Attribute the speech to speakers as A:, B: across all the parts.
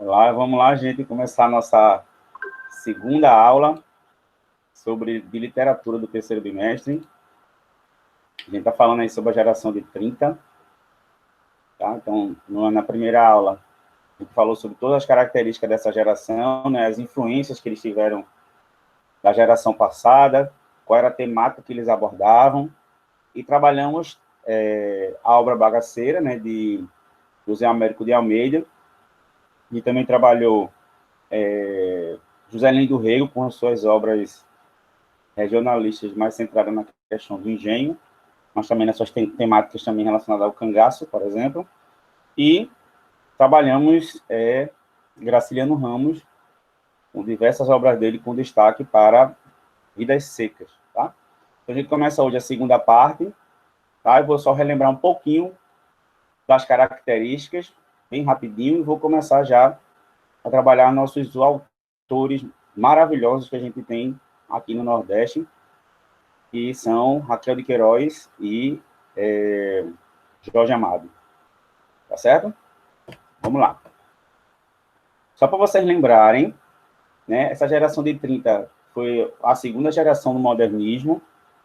A: Vamos lá, gente, começar a nossa segunda aula de literatura do terceiro bimestre. A gente está falando aí sobre a geração de 30. Tá? Então, na primeira aula, a gente falou sobre todas as características dessa geração, né, as influências que eles tiveram da geração passada, qual era a temática que eles abordavam, e trabalhamos a obra Bagaceira, né, de José Américo de Almeida, e também trabalhou José Lins do Rego, com as suas obras regionalistas mais centradas na questão do engenho, mas também nas suas temáticas também relacionadas ao cangaço, por exemplo. E trabalhamos Graciliano Ramos, com diversas obras dele, com destaque para Vidas Secas. Tá? Então, a gente começa hoje a segunda parte. Tá? Eu vou só relembrar um pouquinho das características, bem rapidinho, e vou começar já a trabalhar nossos autores maravilhosos que a gente tem aqui no Nordeste, que são Raquel de Queiroz e Jorge Amado. Tá certo? Vamos lá. Só para vocês lembrarem, né, essa geração de 30 foi a segunda geração do modernismo,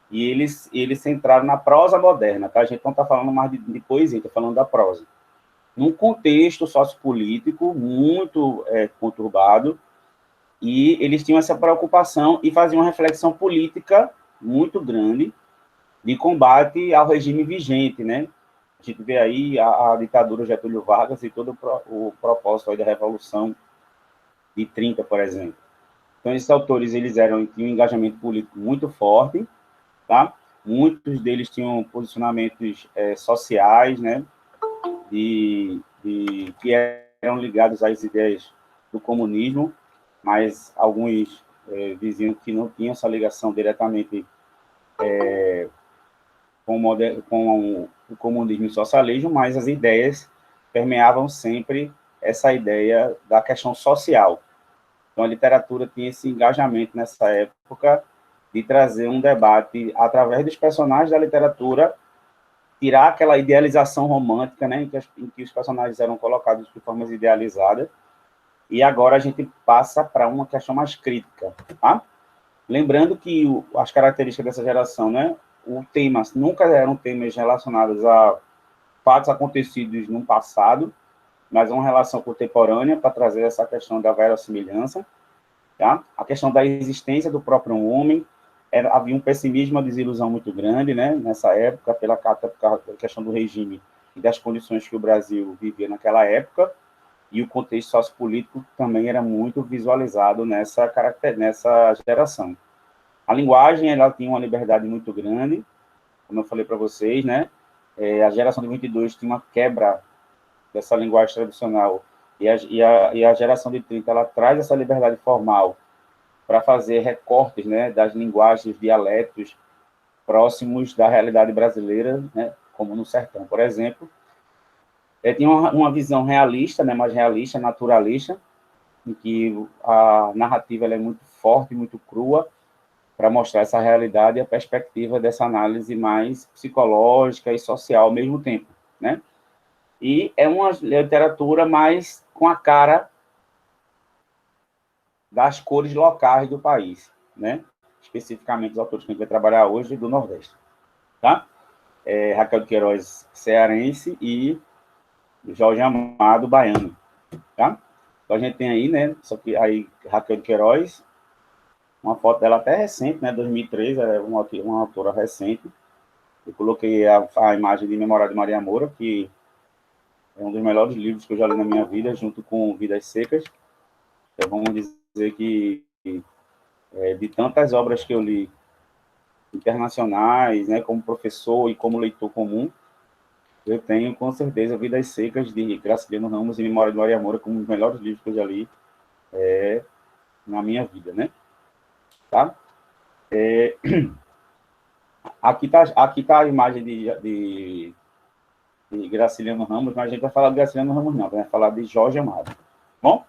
A: e eles centraram na prosa moderna, tá? A gente não está falando mais de poesia, está falando da prosa. Num contexto sociopolítico muito conturbado, e eles tinham essa preocupação e faziam uma reflexão política muito grande de combate ao regime vigente, né? A gente vê aí a ditadura Getúlio Vargas e todo o propósito aí da Revolução de 30, por exemplo. Então, esses autores, eles tinham um engajamento político muito forte, tá? Muitos deles tinham posicionamentos sociais, né? Que eram ligados às ideias do comunismo, mas alguns diziam que não tinham essa ligação diretamente com o comunismo e o socialismo, mas as ideias permeavam sempre essa ideia da questão social. Então, a literatura tinha esse engajamento nessa época de trazer um debate através dos personagens da literatura, tirar aquela idealização romântica, né, em que os personagens eram colocados de formas idealizadas, e agora a gente passa para uma questão mais crítica, tá? Lembrando que as características dessa geração, né, o tema nunca eram temas relacionados a fatos acontecidos no passado, mas uma relação contemporânea para trazer essa questão da verossimilhança, tá? A questão da existência do próprio homem, havia um pessimismo, uma desilusão muito grande, né, nessa época, pela questão do regime e das condições que o Brasil vivia naquela época, e o contexto sociopolítico também era muito visualizado nessa geração. A linguagem, ela tinha uma liberdade muito grande, como eu falei para vocês, né? A geração de 22 tinha uma quebra dessa linguagem tradicional, e a geração de 30, ela traz essa liberdade formal para fazer recortes, né, das linguagens, dialetos próximos da realidade brasileira, né, como no sertão, por exemplo. Tinha uma visão realista, né, mais realista, naturalista, em que a narrativa ela é muito forte, muito crua, para mostrar essa realidade e a perspectiva dessa análise mais psicológica e social ao mesmo tempo, né? E é uma literatura mais com a cara das cores locais do país, né? Especificamente os autores que a gente vai trabalhar hoje do Nordeste, tá? Raquel de Queiroz, cearense, e Jorge Amado, baiano, tá? Então a gente tem aí, né? Só que aí Raquel de Queiroz, uma foto dela até recente, né? 2003, é uma autora recente. Eu coloquei a imagem de Memória de Maria Moura, que é um dos melhores livros que eu já li na minha vida, junto com Vidas Secas. Então, vamos dizer que de tantas obras que eu li internacionais, né, como professor e como leitor comum, eu tenho com certeza Vidas Secas de Graciliano Ramos e Memória de Maria Moura como os melhores livros que eu já li na minha vida, né? Tá? Aqui tá a imagem de Graciliano Ramos, mas a gente vai falar de Graciliano Ramos não, vai falar de Jorge Amado. Bom?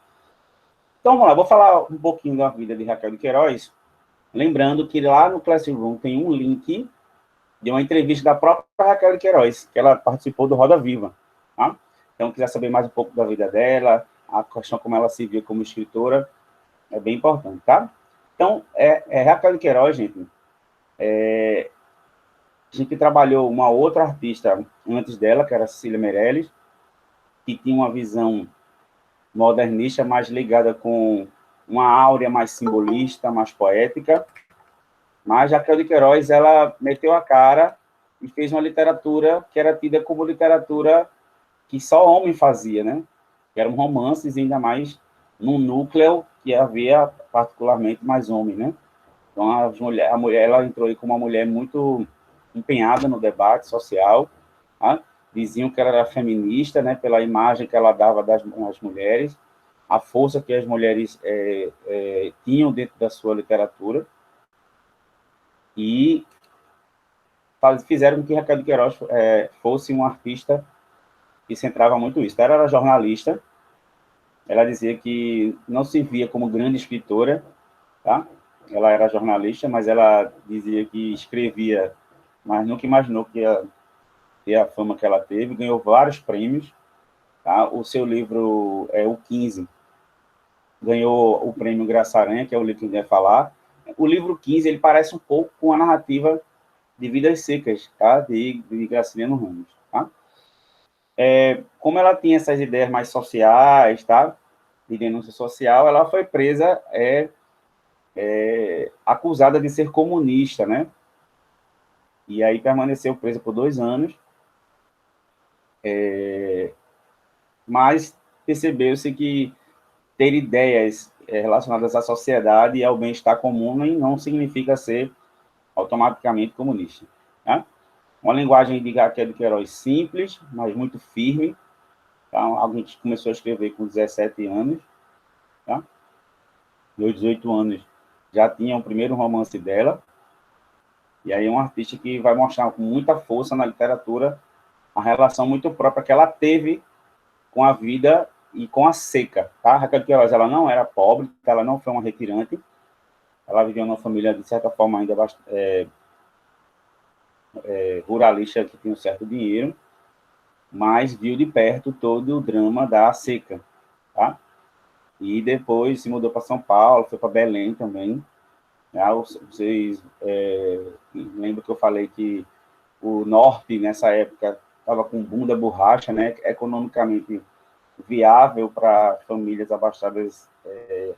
A: Então, vamos lá, vou falar um pouquinho da vida de Raquel de Queiroz, lembrando que lá no Classroom tem um link de uma entrevista da própria Raquel de Queiroz, que ela participou do Roda Viva. Tá? Então, quiser saber mais um pouco da vida dela, a questão como ela se via como escritora é bem importante, tá? Então, Raquel de Queiroz, gente, a gente trabalhou uma outra artista antes dela, que era Cecília Meirelles, que tinha uma visão modernista mais ligada com uma áurea mais simbolista, mais poética, mas Raquel de Queiroz, ela meteu a cara e fez uma literatura que era tida como literatura que só homem fazia, né? Que eram romances, ainda mais num núcleo que havia particularmente mais homem, né? Então, a mulher ela entrou aí como uma mulher muito empenhada no debate social, tá? Diziam que ela era feminista, né? Pela imagem que ela dava das mulheres, a força que as mulheres tinham dentro da sua literatura, e fizeram com que Raquel de Queiroz fosse uma artista que centrava muito isso. Ela era jornalista, ela dizia que não se via como grande escritora, tá? Ela era jornalista, mas ela dizia que escrevia, mas nunca imaginou que ia ter a fama que ela teve, ganhou vários prêmios, tá? O seu livro, O 15, ganhou o prêmio Graça Aranha, que é o livro que a gente vai falar. O livro 15, ele parece um pouco com a narrativa de Vidas Secas, tá? de Graciliano Ramos, tá? Como ela tinha essas ideias mais sociais, tá? De denúncia social, ela foi presa, acusada de ser comunista, né? E aí permaneceu presa por 2 anos, mas percebeu-se que ter ideias relacionadas à sociedade e ao bem-estar comum não significa ser automaticamente comunista, né? Uma linguagem de Raquel de Queiroz simples, mas muito firme. Então, alguém que começou a escrever com 17 anos, tá? Aos 18 anos já tinha o primeiro romance dela, e aí é um artista que vai mostrar com muita força na literatura a relação muito própria que ela teve com a vida e com a seca, tá? Raquel de Queiroz, ela não era pobre, ela não foi uma retirante, ela vivia numa família, de certa forma, ainda ruralista, que tinha um certo dinheiro, mas viu de perto todo o drama da seca, tá? E depois se mudou para São Paulo, foi para Belém também. Vocês lembram que eu falei que o norte, nessa época, estava com boom da borracha, né? Economicamente viável para famílias abastadas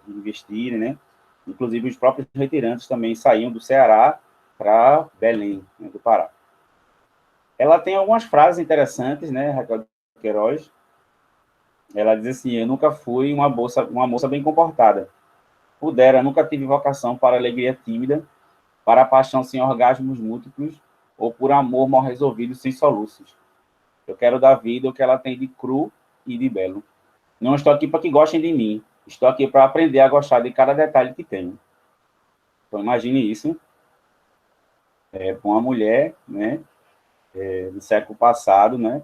A: investirem, né? Inclusive, os próprios retirantes também saíam do Ceará para Belém, né, do Pará. Ela tem algumas frases interessantes, né, Raquel de Queiroz. Ela diz assim: eu nunca fui uma moça bem comportada. Pudera, nunca tive vocação para alegria tímida, para paixão sem orgasmos múltiplos, ou por amor mal resolvido sem soluços. Eu quero da vida o que ela tem de cru e de belo. Não estou aqui para que gostem de mim. Estou aqui para aprender a gostar de cada detalhe que tenho. Então, imagine isso. Uma mulher, né, do século passado, né,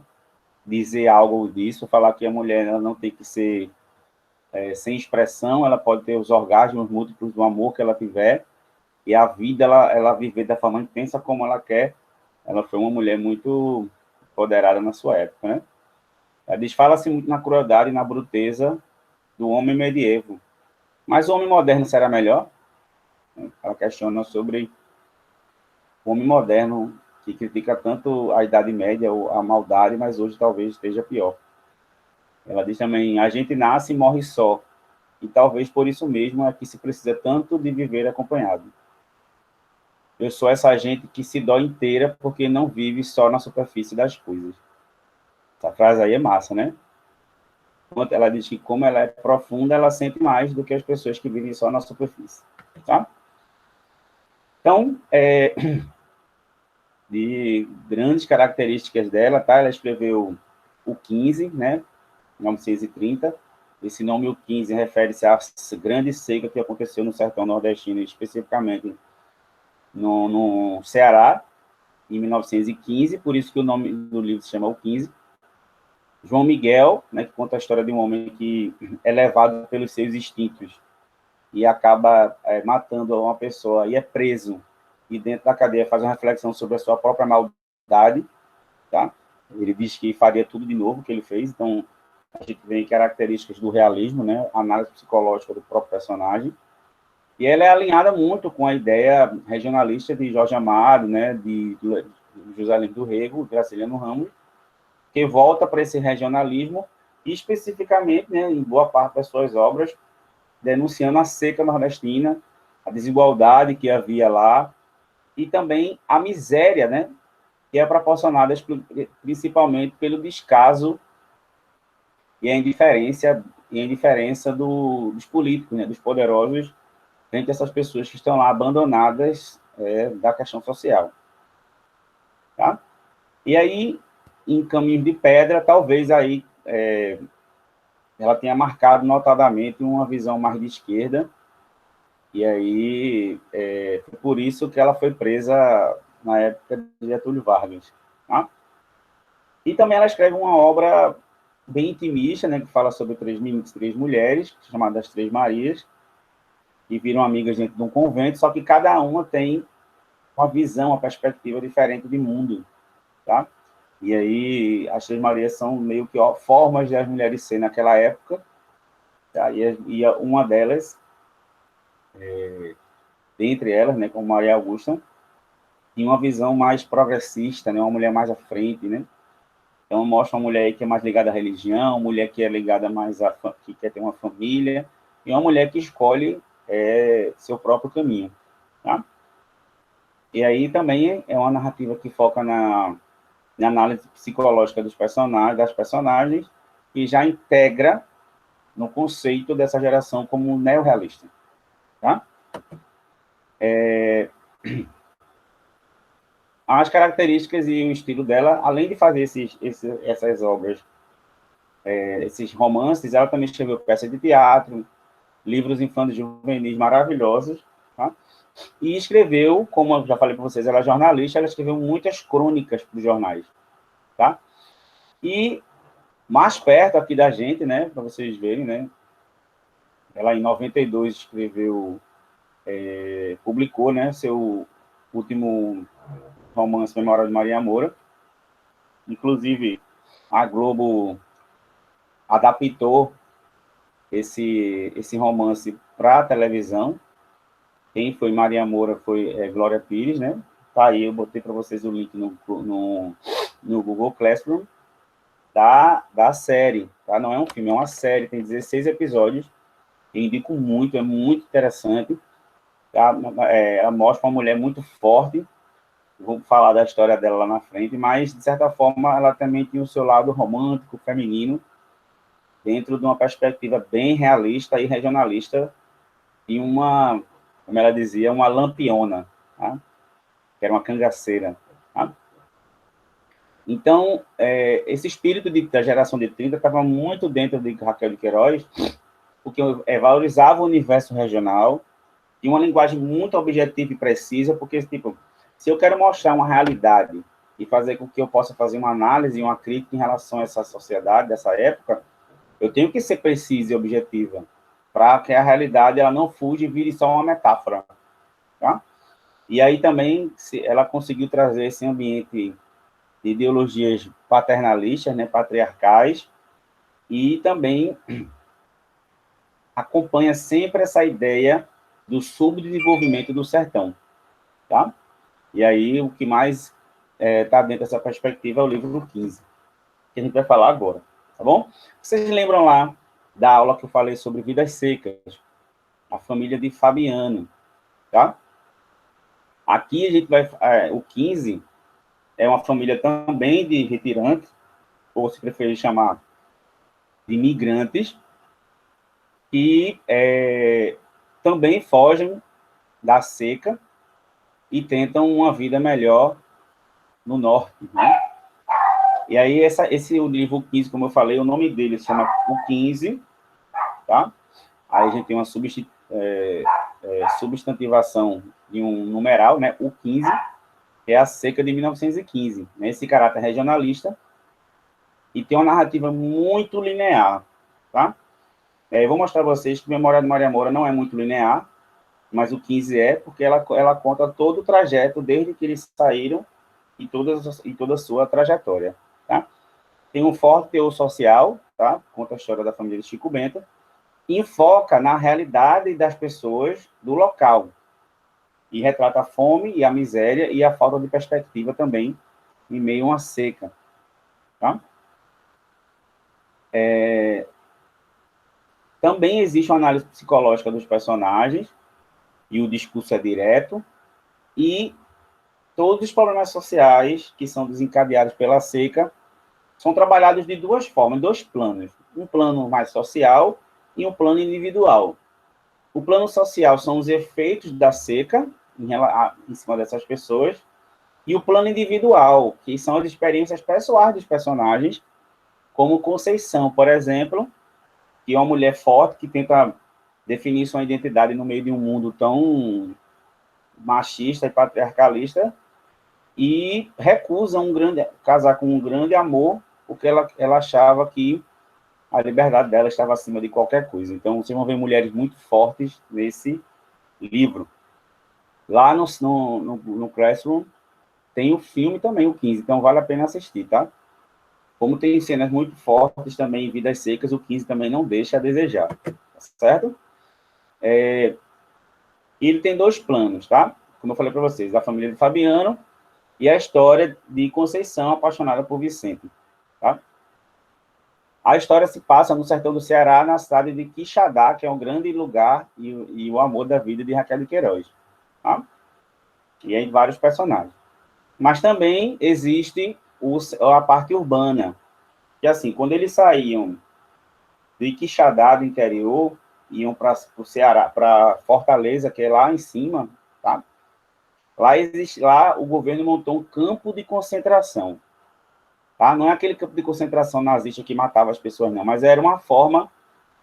A: dizer algo disso, falar que a mulher ela não tem que ser sem expressão, ela pode ter os orgasmos múltiplos do amor que ela tiver, e a vida ela viver da forma intensa como ela quer. Ela foi uma mulher muito empoderada na sua época, né? Ela diz: fala-se muito na crueldade e na bruteza do homem medievo, mas o homem moderno será melhor? Ela questiona sobre o homem moderno, que critica tanto a Idade Média, ou a maldade, mas hoje talvez esteja pior. Ela diz também: a gente nasce e morre só, e talvez por isso mesmo é que se precisa tanto de viver acompanhado. Eu sou essa gente que se dói inteira porque não vive só na superfície das coisas. Essa frase aí é massa, né? Ela diz que como ela é profunda, ela sente mais do que as pessoas que vivem só na superfície, tá? Então, de grandes características dela, tá? Ela escreveu o 15, né? 1930. Esse nome, o 15, refere-se à grande seca que aconteceu no sertão nordestino, especificamente no Ceará, em 1915, por isso que o nome do livro se chama O 15. João Miguel, né, que conta a história de um homem que é levado pelos seus instintos e acaba matando uma pessoa e é preso, e dentro da cadeia faz uma reflexão sobre a sua própria maldade, tá? Ele diz que faria tudo de novo que ele fez, então a gente vê características do realismo, né? Análise psicológica do próprio personagem. E ela é alinhada muito com a ideia regionalista de Jorge Amado, né? De José Lins do Rego, Graciliano Ramos, que volta para esse regionalismo e especificamente, né, em boa parte das suas obras, denunciando a seca nordestina, a desigualdade que havia lá e também a miséria, né, que é proporcionada principalmente pelo descaso e a indiferença dos políticos, né, dos poderosos, frente a essas pessoas que estão lá abandonadas da questão social. Tá? E aí, em Caminhos de Pedra, talvez aí ela tenha marcado notadamente uma visão mais de esquerda, e aí foi por isso que ela foi presa na época de Getúlio Vargas. Tá? E também ela escreve uma obra bem intimista, né, que fala sobre três mulheres, chamadas Três Marias, que viram amigas dentro de um convento, só que cada uma tem uma visão, uma perspectiva diferente de mundo. Tá? E aí as Três Marias são meio que formas de as mulheres serem naquela época, tá? E uma delas, dentre elas, né, como Maria Augusta, tinha uma visão mais progressista, né, uma mulher mais à frente, né? Então mostra uma mulher que é mais ligada à religião, uma mulher que é ligada mais que quer ter uma família, e uma mulher que escolhe seu próprio caminho, tá? E aí também é uma narrativa que foca na análise psicológica dos personagens, das personagens, e já integra no conceito dessa geração como neorrealista. Tá? As características e o estilo dela, além de fazer essas obras, esses romances, ela também escreveu peças de teatro, livros infantis juvenis maravilhosos, tá? E escreveu, como eu já falei para vocês, ela é jornalista, ela escreveu muitas crônicas para os jornais. Tá? E mais perto aqui da gente, né, para vocês verem, né, ela em 92 escreveu, publicou, né, seu último romance, Memória de Maria Moura. Inclusive, a Globo adaptou esse romance para a televisão. Quem foi Maria Moura foi Glória Pires, né? Tá aí, eu botei para vocês o link no Google Classroom da série, tá? Não é um filme, é uma série, tem 16 episódios. Eu indico muito, é muito interessante. Tá? Ela mostra uma mulher muito forte. Vou falar da história dela lá na frente, mas, de certa forma, ela também tinha o seu lado romântico, feminino, dentro de uma perspectiva bem realista e regionalista, e uma, como ela dizia, uma lampiona, tá? Que era uma cangaceira. Tá? Então, esse espírito da geração de 30 estava muito dentro de Raquel de Queiroz, porque valorizava o universo regional, e uma linguagem muito objetiva e precisa, porque, tipo, se eu quero mostrar uma realidade e fazer com que eu possa fazer uma análise e uma crítica em relação a essa sociedade, dessa época, eu tenho que ser precisa e objetiva, para que a realidade ela não fuja e vire só uma metáfora. Tá? E aí também ela conseguiu trazer esse ambiente de ideologias paternalistas, né, patriarcais, e também acompanha sempre essa ideia do subdesenvolvimento do sertão. Tá? E aí, o que mais está dentro dessa perspectiva é o livro 15, que a gente vai falar agora, tá bom? Vocês lembram lá da aula que eu falei sobre Vidas Secas, a família de Fabiano, tá? Aqui a gente vai... o 15 é uma família também de retirantes, ou se preferir chamar de imigrantes, que também fogem da seca e tentam uma vida melhor no norte, né? E aí, o livro 15, como eu falei, o nome dele se chama O 15, tá? Aí a gente tem uma substantivação de um numeral, né? O 15, que é a seca de 1915, né? Esse caráter regionalista, e tem uma narrativa muito linear, tá? Eu vou mostrar para vocês que Memória de Maria Moura não é muito linear, mas o 15 porque ela conta todo o trajeto, desde que eles saíram, e toda a sua trajetória. Tá? Tem um forte teor social, tá? Conta a história da família de Chico Bento, e foca na realidade das pessoas do local, e retrata a fome e a miséria e a falta de perspectiva também em meio a uma seca, tá? Também existe uma análise psicológica dos personagens, e o discurso é direto, e todos os problemas sociais que são desencadeados pela seca são trabalhados de duas formas, dois planos. Um plano mais social e um plano individual. O plano social são os efeitos da seca em cima dessas pessoas, e o plano individual, que são as experiências pessoais dos personagens, como Conceição, por exemplo, que é uma mulher forte que tenta definir sua identidade no meio de um mundo tão machista e patriarcalista, e recusa casar com um grande amor, porque ela achava que a liberdade dela estava acima de qualquer coisa. Então, vocês vão ver mulheres muito fortes nesse livro. Lá no Classroom tem o filme também, o 15, então vale a pena assistir, tá? Como tem cenas muito fortes também em Vidas Secas, o 15 também não deixa a desejar, tá certo? Ele tem dois planos, tá? Como eu falei para vocês, a família de Fabiano e a história de Conceição, apaixonada por Vicente, tá? A história se passa no sertão do Ceará, na cidade de Quixadá, que é um grande lugar e o amor da vida de Raquel de Queiroz, tá? E aí vários personagens. Mas também existe a parte urbana, que assim, quando eles saíam de Quixadá, do interior, iam para o Ceará, para Fortaleza, que é lá em cima, tá? Lá o governo montou um campo de concentração, tá? Não é aquele campo de concentração nazista que matava as pessoas, não, mas era uma forma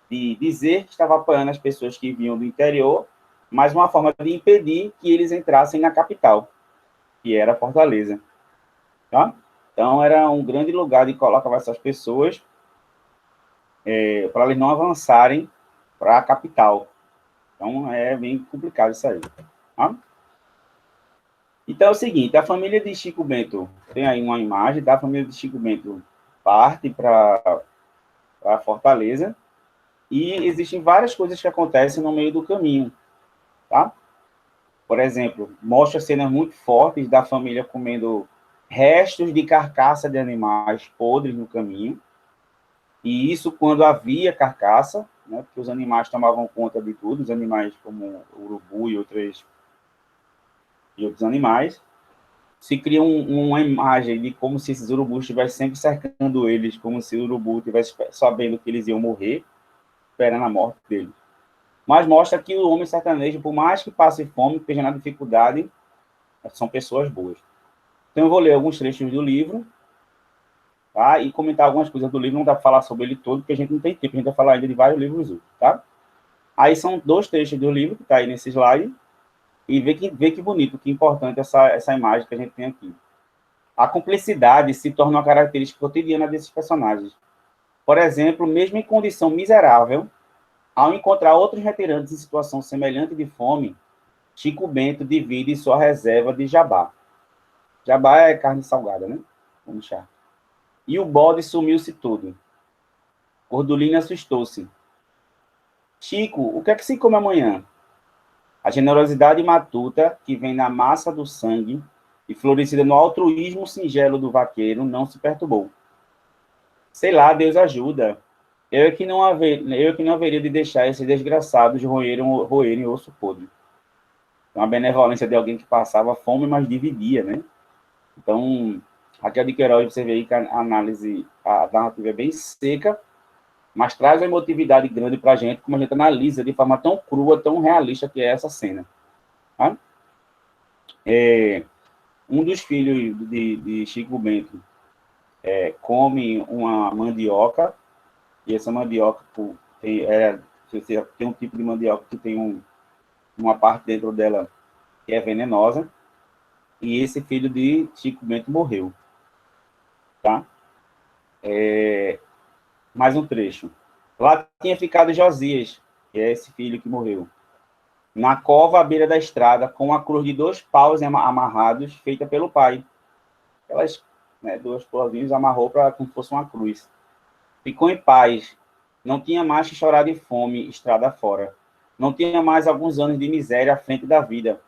A: de dizer que estava apoiando as pessoas que vinham do interior, mas uma forma de impedir que eles entrassem na capital, que era Fortaleza, tá? Então, era um grande lugar de colocar essas pessoas para eles não avançarem para a capital. Então, é bem complicado isso aí, tá? Então, é o seguinte, a família de Chico Bento, tem aí uma imagem da família de Chico Bento, parte para Fortaleza, e existem várias coisas que acontecem no meio do caminho, tá? Por exemplo, mostra cenas muito fortes da família comendo restos de carcaça de animais podres no caminho, e isso quando havia carcaça, né, porque os animais tomavam conta de tudo, os animais como o urubu e outros animais, se cria uma imagem de como se esses urubus estivessem sempre cercando eles, como se o urubu estivesse sabendo que eles iam morrer, esperando a morte deles. Mas mostra que o homem sertanejo, por mais que passe fome, esteja na dificuldade, são pessoas boas. Então, eu vou ler alguns trechos do livro, tá? E comentar algumas coisas do livro. Não dá para falar sobre ele todo, porque a gente não tem tempo. A gente vai falar ainda de vários livros outros, tá? Aí são dois trechos do livro, que está aí nesse slide, e vê que bonito, que importante essa imagem que a gente tem aqui. A cumplicidade se torna uma característica cotidiana desses personagens. Por exemplo, mesmo em condição miserável, ao encontrar outros retirantes em situação semelhante de fome, Chico Bento divide sua reserva de jabá. Jabá é carne salgada, né? Vamos chá. E o bode sumiu-se todo. Gordolina assustou-se. Chico, o que é que se come amanhã? A generosidade matuta, que vem na massa do sangue e florescida no altruísmo singelo do vaqueiro, não se perturbou. Sei lá, Deus ajuda. Eu é que não haveria de deixar esses desgraçados roerem osso podre. Então, a benevolência de alguém que passava fome, mas dividia, né? Então, Raquel de Queiroz, você vê aí que a narrativa é bem seca, mas traz uma emotividade grande para a gente, como a gente analisa de forma tão crua, tão realista que é essa cena. Tá? Um dos filhos de Chico Bento come uma mandioca, e essa mandioca tem um tipo de mandioca que tem uma parte dentro dela que é venenosa, e esse filho de Chico Bento morreu. Tá? Mais um trecho. Lá tinha ficado Josias, que é esse filho que morreu, na cova à beira da estrada, com a cruz de 2 paus amarrados, feita pelo pai. Aquelas 2 pauzinhos amarrou para como se fosse uma cruz. Ficou em paz. Não tinha mais que chorar de fome, estrada fora. Não tinha mais alguns anos de miséria à frente da vida,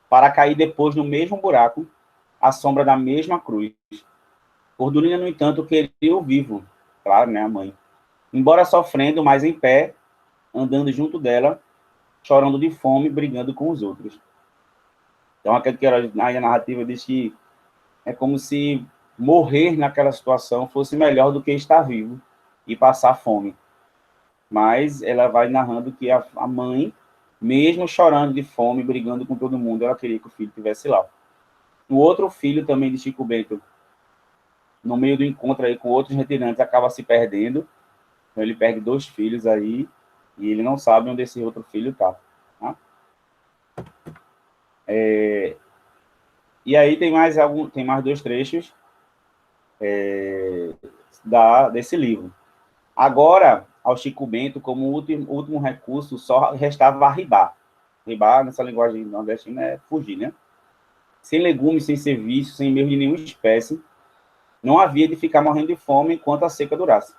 A: para cair depois no mesmo buraco, à sombra da mesma cruz. Gordurina, no entanto, queria o vivo. Claro, né, a mãe. Embora sofrendo, mas em pé, andando junto dela, chorando de fome, brigando com os outros. Então, aquele que era na narrativa diz que é como se morrer naquela situação fosse melhor do que estar vivo e passar fome. Mas ela vai narrando que a mãe, mesmo chorando de fome, brigando com todo mundo, ela queria que o filho estivesse lá. O outro filho também de Chico Bento, no meio do encontro aí com outros retirantes, acaba se perdendo. Então ele perde 2 filhos aí e ele não sabe onde esse outro filho está. Tá? E aí tem mais 2 trechos desse livro. Agora, ao Chico Bento, como último recurso, só restava arribar. Arribar, nessa linguagem nordestina, é fugir, né? Sem legumes, sem serviço, sem meio de nenhuma espécie, não havia de ficar morrendo de fome enquanto a seca durasse.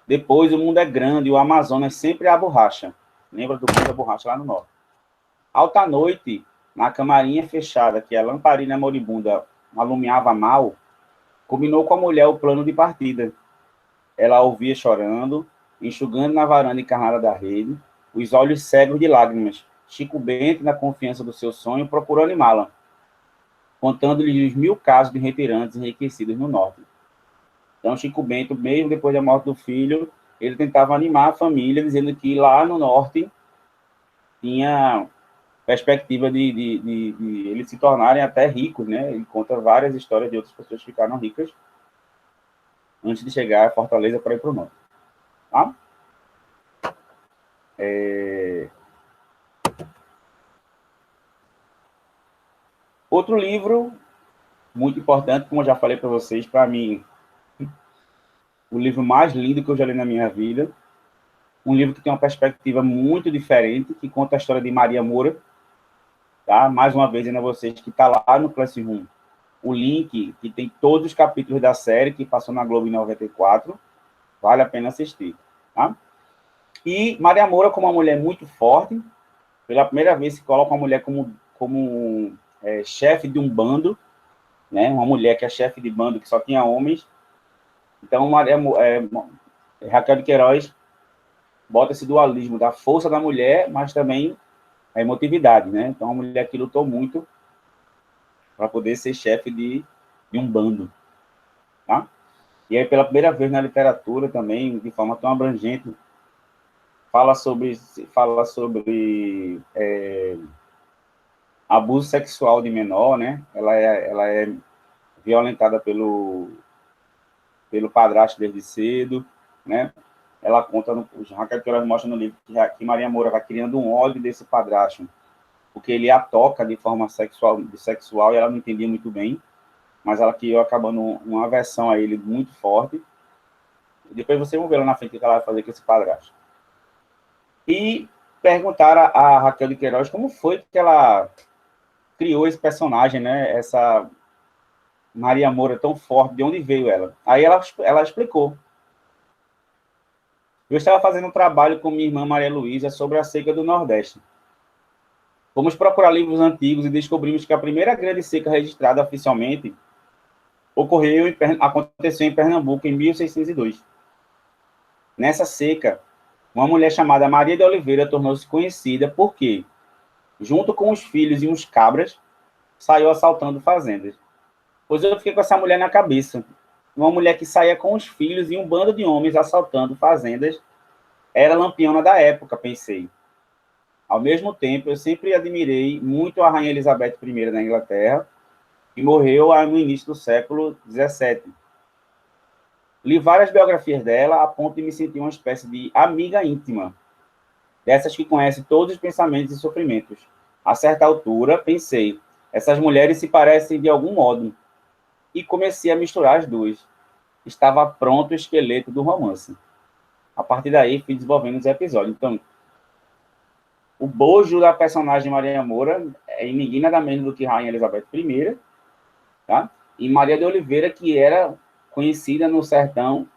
A: Depois, o mundo é grande e o Amazonas sempre é a borracha. Lembra do mundo da borracha lá no norte. Alta noite, na camarinha fechada, que a lamparina moribunda alumiava mal, combinou com a mulher o plano de partida. Ela a ouvia chorando, enxugando na varanda encarnada da rede, os olhos cegos de lágrimas. Chico Bento, na confiança do seu sonho, procurou animá-la, contando-lhe os 1000 casos de retirantes enriquecidos no norte. Então, Chico Bento, mesmo depois da morte do filho, ele tentava animar a família, dizendo que lá no norte tinha perspectiva de eles se tornarem até ricos, né? Ele conta várias histórias de outras pessoas que ficaram ricas antes de chegar a Fortaleza para ir para o norte. Tá? Outro livro muito importante, como eu já falei para vocês, para mim, o livro mais lindo que eu já li na minha vida, um livro que tem uma perspectiva muito diferente, que conta a história de Maria Moura, tá? Mais uma vez, ainda vocês que está lá no Classroom, o link que tem todos os capítulos da série que passou na Globo em 94, vale a pena assistir, tá? E Maria Moura, como uma mulher muito forte, pela primeira vez se coloca uma mulher como chefe de um bando, né? Uma mulher que é chefe de bando que só tinha homens. Então, Raquel de Queiroz bota esse dualismo da força da mulher, mas também a emotividade, né? Então, uma mulher que lutou muito para poder ser chefe de um bando, tá? E aí, pela primeira vez na literatura também, de forma tão abrangente, fala sobre abuso sexual de menor, né? Ela é violentada pelo padrasto desde cedo, né? Ela conta, Raquel Queiroz mostra no livro que Maria Moura vai criando um ódio desse padrasto, porque ele a toca de forma sexual e ela não entendia muito bem, mas ela criou acabando uma aversão a ele muito forte. E depois vocês vão ver lá na frente o que ela vai fazer com esse padrasto. E perguntaram a Raquel de Queiroz como foi que ela criou esse personagem, né? Essa Maria Moura tão forte, de onde veio ela? Aí ela explicou. Eu estava fazendo um trabalho com minha irmã Maria Luísa sobre a seca do Nordeste. Fomos procurar livros antigos e descobrimos que a primeira grande seca registrada oficialmente aconteceu em Pernambuco em 1602. Nessa seca, uma mulher chamada Maria de Oliveira tornou-se conhecida porque, junto com os filhos e uns cabras, saiu assaltando fazendas. Pois eu fiquei com essa mulher na cabeça. Uma mulher que saía com os filhos e um bando de homens assaltando fazendas era a lampiona da época, pensei. Ao mesmo tempo, eu sempre admirei muito a Rainha Elizabeth I da Inglaterra, que morreu no início do século XVII. Li várias biografias dela a ponto de me sentir uma espécie de amiga íntima, dessas que conhece todos os pensamentos e sofrimentos. A certa altura, pensei, essas mulheres se parecem de algum modo, e comecei a misturar as duas. Estava pronto o esqueleto do romance. A partir daí, fui desenvolvendo os episódios. Então, o bojo da personagem Maria Moura é ninguém nada menos do que Rainha Elizabeth I, tá? E Maria de Oliveira, que era conhecida no sertão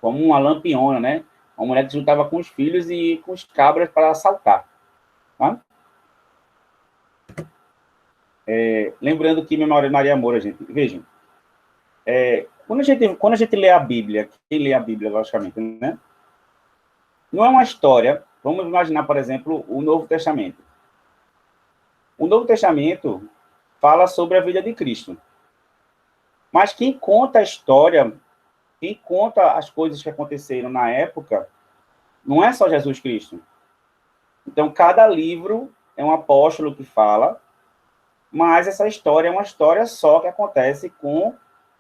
A: como uma lampiona, né? Uma mulher que se juntava com os filhos e com os cabras para assaltar. Tá? Lembrando que Memória de Maria Moura, gente, vejam, quando a gente lê a Bíblia, quem lê a Bíblia, logicamente, né? Não é uma história. Vamos imaginar, por exemplo, o Novo Testamento. O Novo Testamento fala sobre a vida de Cristo. Mas quem conta a história, quem conta as coisas que aconteceram na época, não é só Jesus Cristo. Então, cada livro é um apóstolo que fala, mas essa história é uma história só que acontece com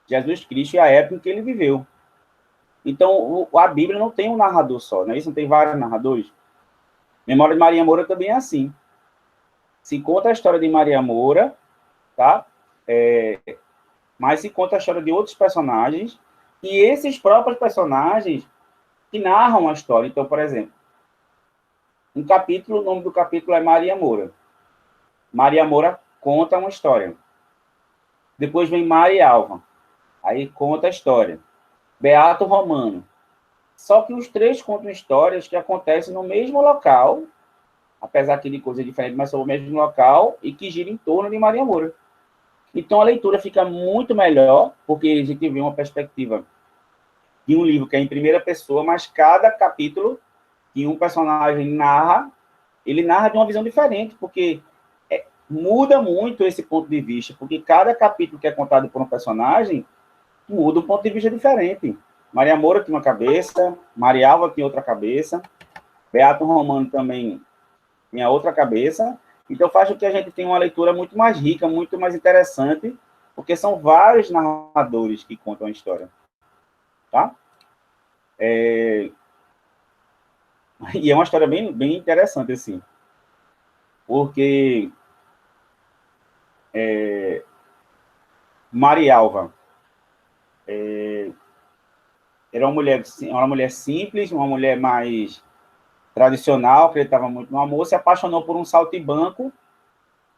A: Jesus Cristo e a época em que ele viveu. Então, a Bíblia não tem um narrador só, né? Isso não tem vários narradores. Memória de Maria Moura também é assim. Se conta a história de Maria Moura, tá? Mas se conta a história de outros personagens, e esses próprios personagens que narram a história. Então, por exemplo, um capítulo, o nome do capítulo é Maria Moura. Maria Moura conta uma história. Depois vem Maria Alva, aí conta a história. Beato Romano. Só que os três contam histórias que acontecem no mesmo local, apesar que de coisas diferentes, mas são o mesmo local, e que giram em torno de Maria Moura. Então a leitura fica muito melhor, porque a gente vê uma perspectiva de um livro que é em primeira pessoa, mas cada capítulo que um personagem narra, ele narra de uma visão diferente, porque muda muito esse ponto de vista, porque cada capítulo que é contado por um personagem muda um ponto de vista diferente. Maria Moura tinha uma cabeça, Maria Alva tinha outra cabeça, Beato Romano também tinha outra cabeça, então faz com que a gente tenha uma leitura muito mais rica, muito mais interessante, porque são vários narradores que contam a história. Tá? E é uma história bem, bem interessante, assim, porque Maria Alva era uma mulher simples, uma mulher mais tradicional, acreditava muito no amor, se apaixonou por um saltimbanco,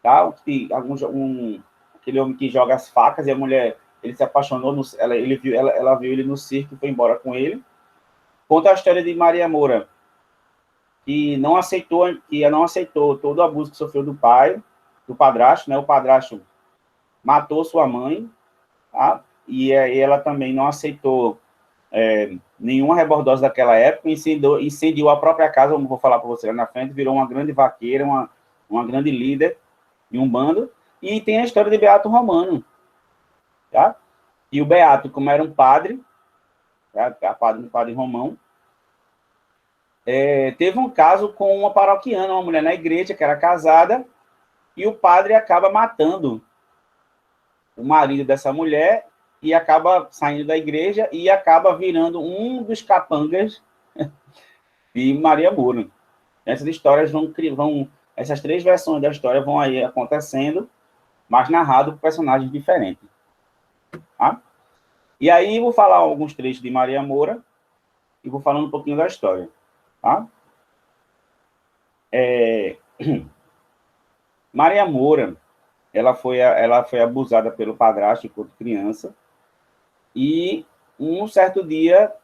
A: tá? Aquele homem que joga as facas, e a mulher, ele se apaixonou, ela viu ele no circo e foi embora com ele. Conta a história de Maria Moura, que não aceitou todo o abuso que sofreu do pai, do padrasto, né? O padrasto matou sua mãe, tá? E ela também não aceitou nenhuma rebordose daquela época, incendiou a própria casa, como vou falar para você lá na frente, virou uma grande vaqueira, uma grande líder de um bando. E tem a história de Beato Romano, tá? E o Beato, como era um padre, tá? Um padre romão, teve um caso com uma paroquiana, uma mulher na igreja que era casada, e o padre acaba matando o marido dessa mulher e acaba saindo da igreja e acaba virando um dos capangas de Maria Moura. Essas histórias essas três versões da história vão aí acontecendo, mas narrado por personagens diferentes. Tá? E aí vou falar alguns trechos de Maria Moura e vou falando um pouquinho da história. Tá? Maria Moura, ela foi abusada pelo padrasto enquanto criança, e um certo dia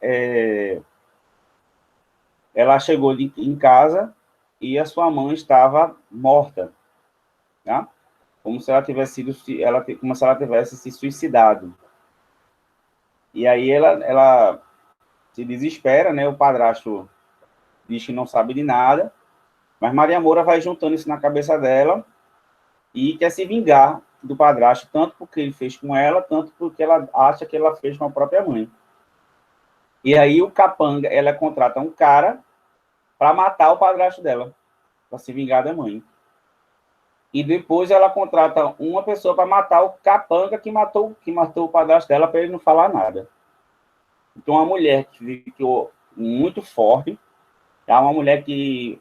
A: ela chegou em casa e a sua mãe estava morta, tá? Como se ela tivesse se suicidado. E aí ela se desespera, né? O padrasto diz que não sabe de nada, mas Maria Moura vai juntando isso na cabeça dela e quer se vingar do padrasto, tanto porque ele fez com ela, tanto porque ela acha que ela fez com a própria mãe. E aí o capanga, ela contrata um cara para matar o padrasto dela, para se vingar da mãe. E depois ela contrata uma pessoa para matar o capanga que matou o padrasto dela, para ele não falar nada. Então, uma mulher que ficou muito forte, tá? Uma mulher que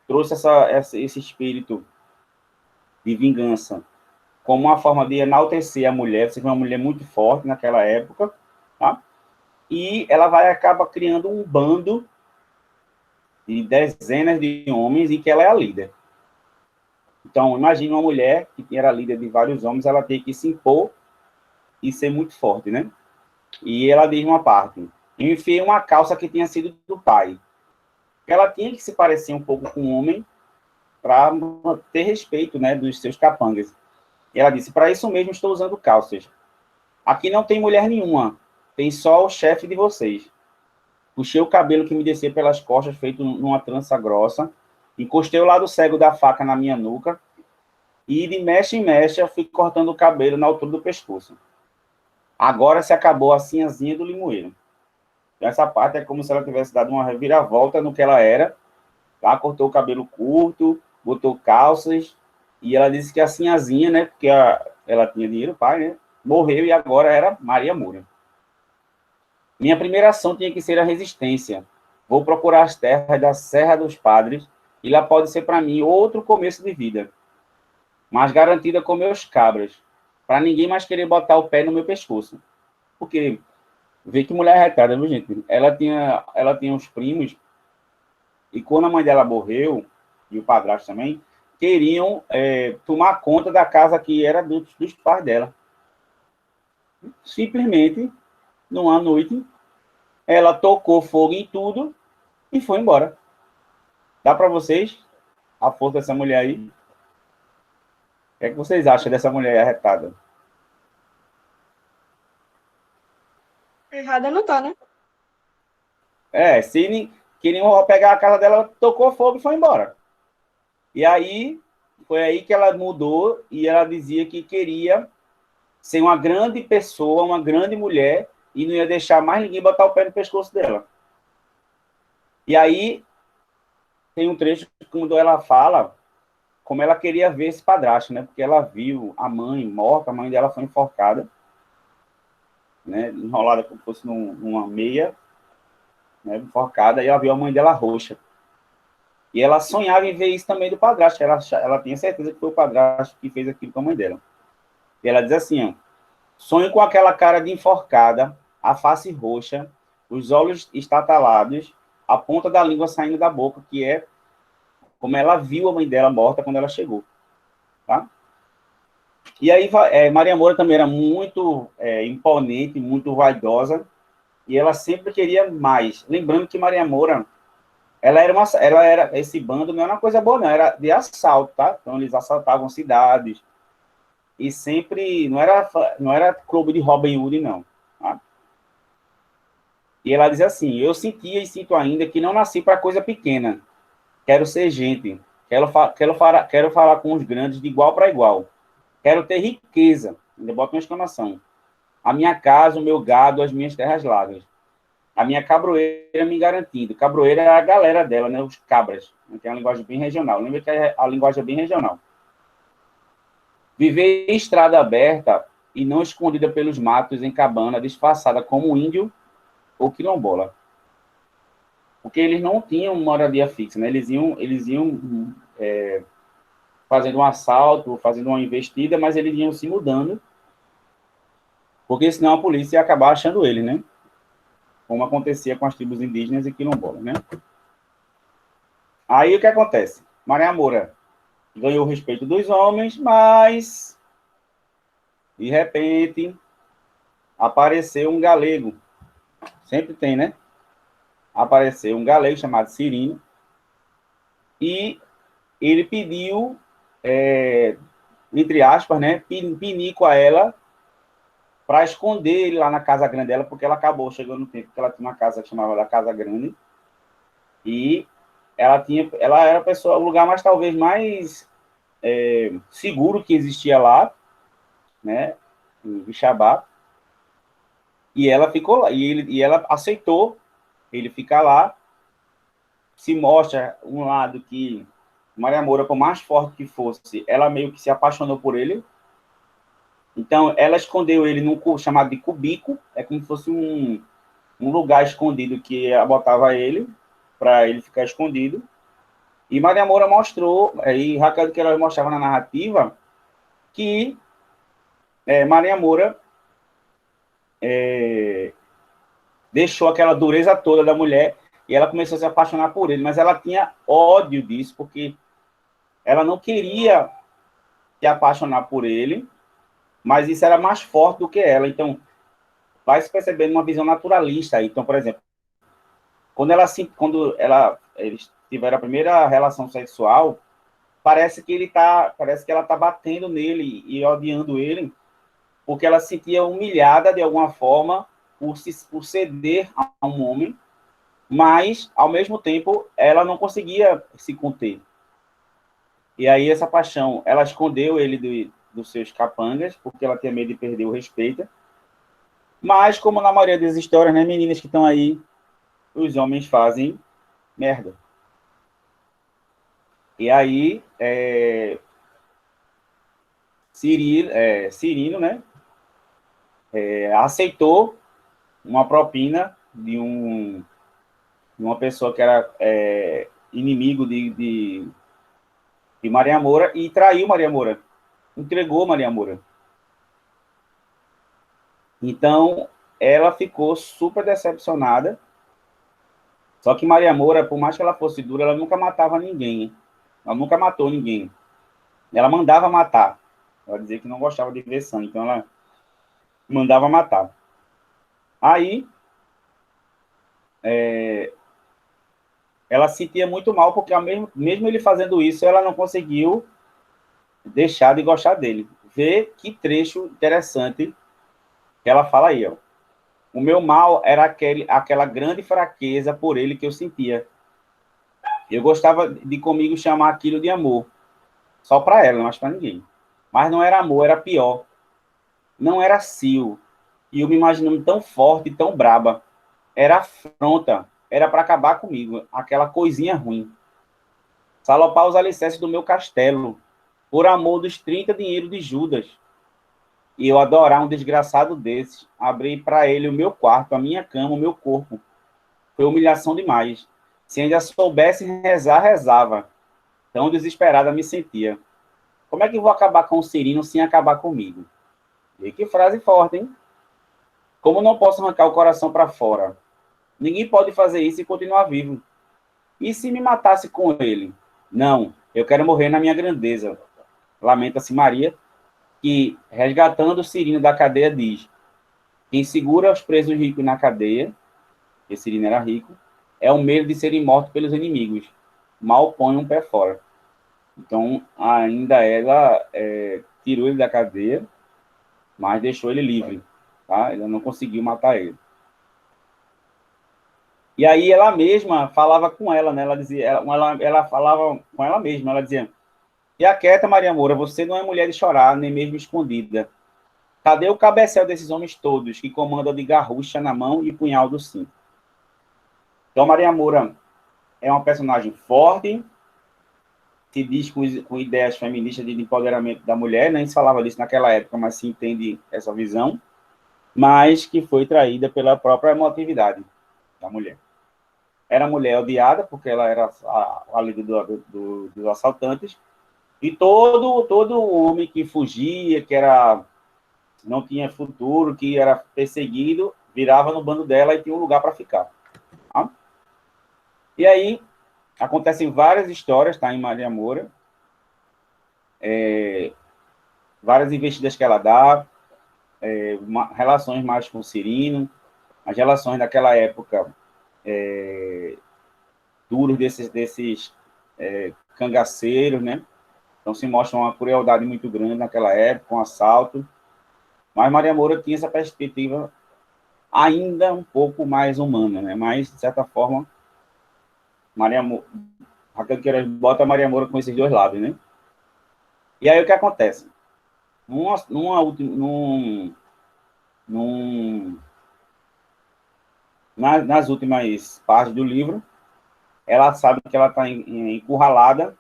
A: trouxe esse espírito de vingança como uma forma de enaltecer a mulher, você vê uma mulher muito forte naquela época, tá? E ela acaba criando um bando de dezenas de homens em que ela é a líder. Então, imagine uma mulher que era líder de vários homens, ela tem que se impor e ser muito forte, né? E ela diz uma parte: e enfiei uma calça que tinha sido do pai. Ela tinha que se parecer um pouco com um homem para ter respeito, né, dos seus capangas. E ela disse, para isso mesmo estou usando calças. Aqui não tem mulher nenhuma, tem só o chefe de vocês. Puxei o cabelo que me descia pelas costas, feito numa trança grossa, encostei o lado cego da faca na minha nuca, e de mecha em mecha eu fui cortando o cabelo na altura do pescoço. Agora se acabou a sinhazinha do limoeiro. Essa parte é como se ela tivesse dado uma reviravolta no que ela era. Ela cortou o cabelo curto, botou calças, e ela disse que a sinhazinha, né, porque ela tinha dinheiro, pai, né, morreu e agora era Maria Moura. Minha primeira ação tinha que ser a resistência. Vou procurar as terras da Serra dos Padres, e lá pode ser para mim outro começo de vida, mas garantida com meus cabras, para ninguém mais querer botar o pé no meu pescoço. Porque, vê que mulher retada, viu, gente? Ela tinha uns primos, e quando a mãe dela morreu, e o padrasto também, queriam tomar conta da casa que era dos pais dela. Simplesmente, numa noite, ela tocou fogo em tudo e foi embora. Dá para vocês a força dessa mulher aí? O que é que vocês acham dessa mulher arretada?
B: Errada não tá, né?
A: Se queriam pegar a casa dela, tocou fogo e foi embora. E aí, foi aí que ela mudou e ela dizia que queria ser uma grande pessoa, uma grande mulher, e não ia deixar mais ninguém botar o pé no pescoço dela. E aí, tem um trecho quando ela fala como ela queria ver esse padrasto, né? Porque ela viu a mãe morta, a mãe dela foi enforcada, né? Enrolada como se fosse numa meia, né? Enforcada, e ela viu a mãe dela roxa. E ela sonhava em ver isso também do padrasto. Ela tinha certeza que foi o padrasto que fez aquilo com a mãe dela. E ela diz assim, ó, sonho com aquela cara de enforcada, a face roxa, os olhos estatalados, a ponta da língua saindo da boca, que é como ela viu a mãe dela morta quando ela chegou. Tá? E aí, Maria Moura também era muito imponente, muito vaidosa, e ela sempre queria mais. Lembrando que Maria Moura, esse bando não era uma coisa boa, não, era de assalto, tá? Então, eles assaltavam cidades, e sempre, não era clube de Robin Hood, não. Tá? E ela diz assim, eu sentia e sinto ainda que não nasci para coisa pequena, quero ser gente, quero falar com os grandes de igual para igual, quero ter riqueza, ainda bota uma exclamação, a minha casa, o meu gado, as minhas terras largas, a minha cabroeira me garantindo, cabroeira é a galera dela, né, os cabras, que é uma linguagem bem regional, lembra que a linguagem é bem regional. Viver em estrada aberta e não escondida pelos matos em cabana, disfarçada como índio ou quilombola. Porque eles não tinham moradia fixa, né? Eles iam fazendo um assalto, fazendo uma investida, mas eles iam se mudando, porque senão a polícia ia acabar achando eles, né? Como acontecia com as tribos indígenas e quilombolas, né? Aí o que acontece? Maria Moura ganhou o respeito dos homens, mas de repente apareceu um galego. Sempre tem, né? Apareceu um galego chamado Cirino e ele pediu, entre aspas, né, pinico a ela para esconder ele lá na casa grande dela, porque ela acabou chegando no tempo que ela tinha uma casa que chamava da Casa Grande, e ela era a pessoa, o lugar mais talvez mais seguro que existia lá, né, em Bixabá, e ela ficou lá, e ela aceitou ele ficar lá. Se mostra um lado que Maria Moura, por mais forte que fosse, ela meio que se apaixonou por ele. Então, ela escondeu ele num chamado de cubico, é como se fosse um lugar escondido que ela botava ele, para ele ficar escondido. E Maria Moura mostrou, e Raquel que ela mostrava na narrativa, que Maria Moura deixou aquela dureza toda da mulher e ela começou a se apaixonar por ele, mas ela tinha ódio disso, porque ela não queria se apaixonar por ele, mas isso era mais forte do que ela. Então, vai se percebendo uma visão naturalista. Então, por exemplo, quando eles tiveram a primeira relação sexual, parece que ela tá batendo nele e odiando ele, porque ela se sentia humilhada de alguma forma por ceder a um homem, mas, ao mesmo tempo, ela não conseguia se conter. E aí, essa paixão, ela escondeu ele dos seus capangas, porque ela tinha medo de perder o respeito. Mas, como na maioria das histórias, né, meninas que estão aí, os homens fazem merda. E aí, Cirino, né, aceitou uma propina de uma pessoa que era inimigo de Maria Moura e traiu Maria Moura, entregou Maria Moura. Então, ela ficou super decepcionada. Só que Maria Moura, por mais que ela fosse dura, ela nunca matava ninguém. Ela nunca matou ninguém. Ela mandava matar. Ela dizia que não gostava de ver sangue, então ela mandava matar. Aí, ela se sentia muito mal, porque mesmo ele fazendo isso, ela não conseguiu deixar de gostar dele. Vê que trecho interessante que ela fala aí, ó. O meu mal era aquela grande fraqueza por ele que eu sentia. Eu gostava de comigo chamar aquilo de amor. Só para ela, mas para ninguém. Mas não era amor, era pior. Não era cio. E eu me imaginando tão forte, tão braba. Era afronta. Era para acabar comigo. Aquela coisinha ruim. Salopar os alicerces do meu castelo. Por amor dos 30 dinheiros de Judas. E eu adorar um desgraçado desses. Abrir para ele o meu quarto, a minha cama, o meu corpo. Foi humilhação demais. Se ainda soubesse rezar, rezava. Tão desesperada me sentia. Como é que eu vou acabar com o Cirino sem acabar comigo? E que frase forte, hein? Como não posso arrancar o coração para fora? Ninguém pode fazer isso e continuar vivo. E se me matasse com ele? Não, eu quero morrer na minha grandeza. Lamenta-se Maria, que, resgatando o Cirino da cadeia, diz: quem segura os presos ricos na cadeia, que Cirino era rico, é o medo de serem mortos pelos inimigos. Mal põe um pé fora. Então, ainda ela tirou ele da cadeia, mas deixou ele livre. Tá? Ela não conseguiu matar ele. E aí ela mesma falava com ela, né? Ela dizia, ela falava com ela mesma, ela dizia: e aquieta, Maria Moura, você não é mulher de chorar, nem mesmo escondida. Cadê o cabecel desses homens todos que comandam de garrucha na mão e punhal do cinto? Então, Maria Moura é uma personagem forte, se diz com ideias feministas de empoderamento da mulher, nem se falava disso naquela época, mas se entende essa visão, mas que foi traída pela própria emotividade da mulher. Era mulher odiada, porque ela era a líder dos assaltantes, e todo homem que fugia, não tinha futuro, que era perseguido, virava no bando dela e tinha um lugar para ficar. Tá? E aí, acontecem várias histórias, tá, em Maria Moura, várias investidas que ela dá, relações mais com o Cirino, as relações daquela época duros desses cangaceiros, né? Então se mostra uma crueldade muito grande naquela época, um assalto. Mas Maria Moura tinha essa perspectiva ainda um pouco mais humana, né? Mas, de certa forma, Raquel Queiroz bota a Maria Moura com esses dois lados, né? E aí o que acontece? Nas últimas partes do livro, ela sabe que ela está encurralada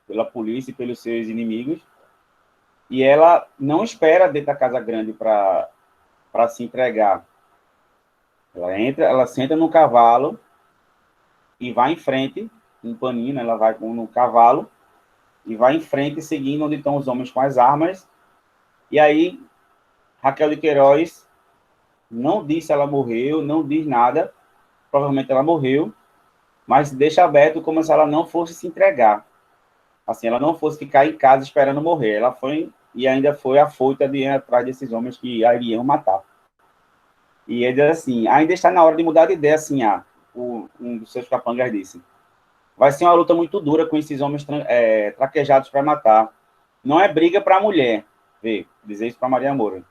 A: pela polícia e pelos seus inimigos, e ela não espera dentro da Casa Grande para se entregar. Ela senta no cavalo e vai em frente, um paninho, ela vai no cavalo e vai em frente, seguindo onde estão os homens com as armas. E aí, Raquel de Queiroz não diz se ela morreu, não diz nada, provavelmente ela morreu, mas deixa aberto como se ela não fosse se entregar. Assim, ela não fosse ficar em casa esperando morrer. Ela foi e ainda foi afoita de ir atrás desses homens que a iriam matar. E ele diz assim, ainda está na hora de mudar de ideia, assim, um dos seus capangas disse. Vai ser uma luta muito dura com esses homens traquejados para matar. Não é briga para a mulher. Vê, dizer isso para Maria Moura.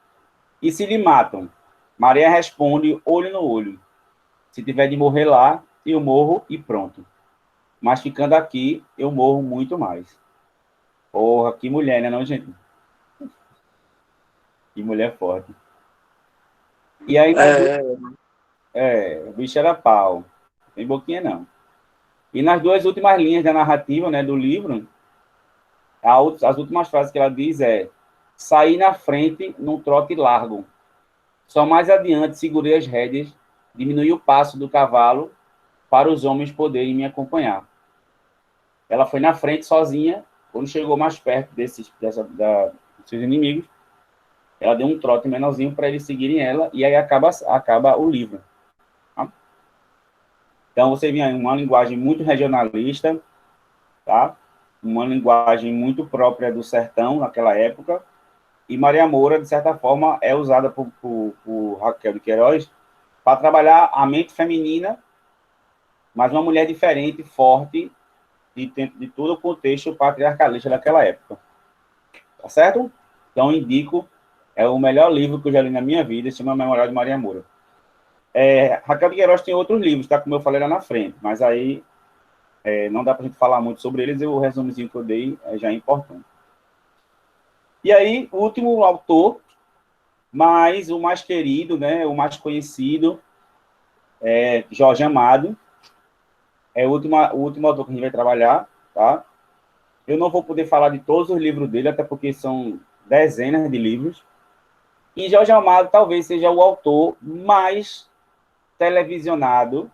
A: E se lhe matam? Maria responde, olho no olho. Se tiver de morrer lá, eu morro e pronto. Mas ficando aqui, eu morro muito mais. Porra, que mulher, né, não, gente? Que mulher forte. E aí, o bicho era pau. Não tem boquinha, não. E nas duas últimas linhas da narrativa, né, do livro, as últimas frases que ela diz é: saí na frente num trote largo. Só mais adiante segurei as rédeas, diminui o passo do cavalo para os homens poderem me acompanhar. Ela foi na frente sozinha. Quando chegou mais perto dos seus inimigos, ela deu um trote menorzinho para eles seguirem ela, e aí acaba o livro. Tá? Então, você vê uma linguagem muito regionalista, tá? Uma linguagem muito própria do sertão naquela época, e Maria Moura, de certa forma, é usada por Raquel de Queiroz para trabalhar a mente feminina, mas uma mulher diferente, forte, de todo o contexto patriarcalista daquela época. Tá certo? Então, indico, é o melhor livro que eu já li na minha vida, se chama Memorial de Maria Moura. Raquel de Queiroz tem outros livros, tá? Como eu falei lá na frente, mas aí não dá para a gente falar muito sobre eles, e o resumozinho que eu dei já é importante. E aí, o último autor, mas o mais querido, né, o mais conhecido, é Jorge Amado. É o último autor que a gente vai trabalhar, tá? Eu não vou poder falar de todos os livros dele, até porque são dezenas de livros. E Jorge Amado talvez seja o autor mais televisionado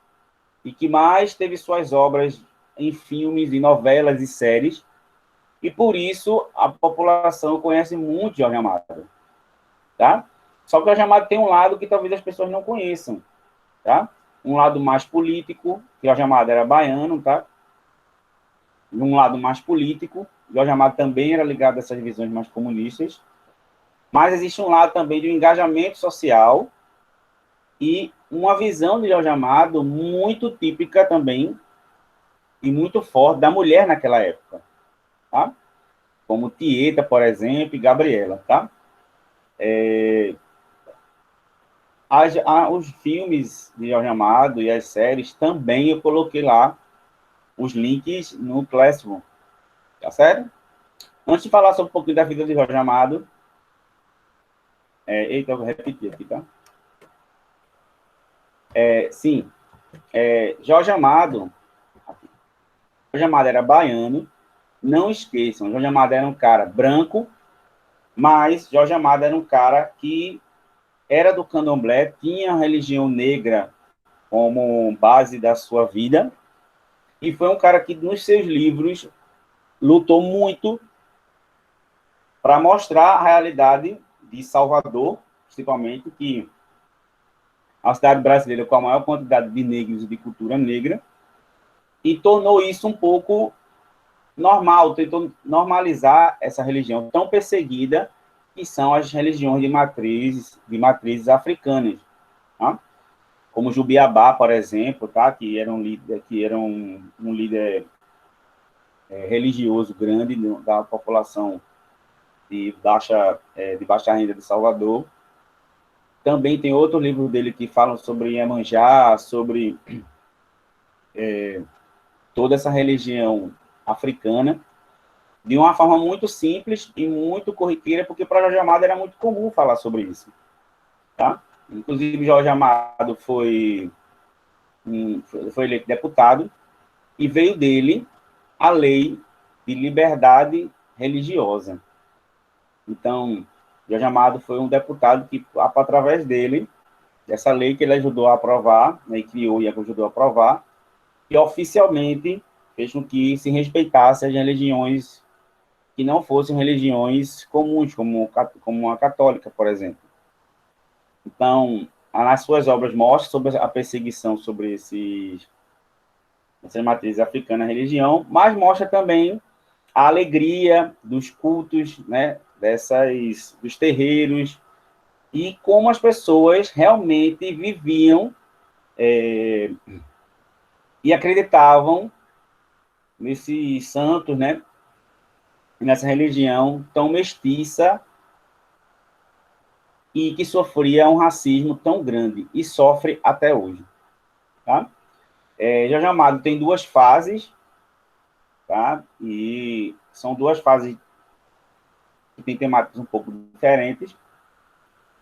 A: e que mais teve suas obras em filmes, em novelas e séries. E por isso a população conhece muito Jorge Amado, tá? Só que Jorge Amado tem um lado que talvez as pessoas não conheçam, tá? Um lado mais político, que Jorge Amado era baiano, tá? Um lado mais político, Jorge Amado também era ligado a essas visões mais comunistas, mas existe um lado também de um engajamento social e uma visão de Jorge Amado muito típica também e muito forte da mulher naquela época, tá? Como Tieta, por exemplo, e Gabriela, tá? Os filmes de Jorge Amado e as séries também eu coloquei lá os links no Classroom, tá certo? Antes de falar sobre um pouquinho da vida de Jorge Amado, eita, eu vou repetir aqui, tá? Sim, Jorge Amado era baiano, não esqueçam, Jorge Amado era um cara branco, mas Jorge Amado era um cara que era do candomblé, tinha a religião negra como base da sua vida, e foi um cara que, nos seus livros, lutou muito para mostrar a realidade de Salvador, principalmente, que a cidade brasileira com a maior quantidade de negros e de cultura negra, e tornou isso um pouco normal, tentou normalizar essa religião tão perseguida que são as religiões de matrizes africanas, tá? Como Jubiabá, por exemplo, tá? Que era um líder religioso grande da população de baixa renda de Salvador. Também tem outro livro dele que falam sobre Iemanjá, sobre toda essa religião africana, de uma forma muito simples e muito corriqueira, porque para Jorge Amado era muito comum falar sobre isso. Tá? Inclusive, Jorge Amado foi eleito deputado e veio dele a lei de liberdade religiosa. Então, Jorge Amado foi um deputado que, através dele, dessa lei que ele ajudou a aprovar, né, e criou e ajudou a aprovar, que oficialmente fez com que se respeitasse as religiões que não fossem religiões comuns, como a católica, por exemplo. Então, nas suas obras mostra sobre a perseguição sobre essas matrizes africanas à religião, mas mostra também a alegria dos cultos, né, dos terreiros, e como as pessoas realmente viviam e acreditavam nesses santos, né? Nessa religião tão mestiça e que sofria um racismo tão grande e sofre até hoje, tá? Jorge Amado tem duas fases, tá? E são duas fases que têm temáticas um pouco diferentes.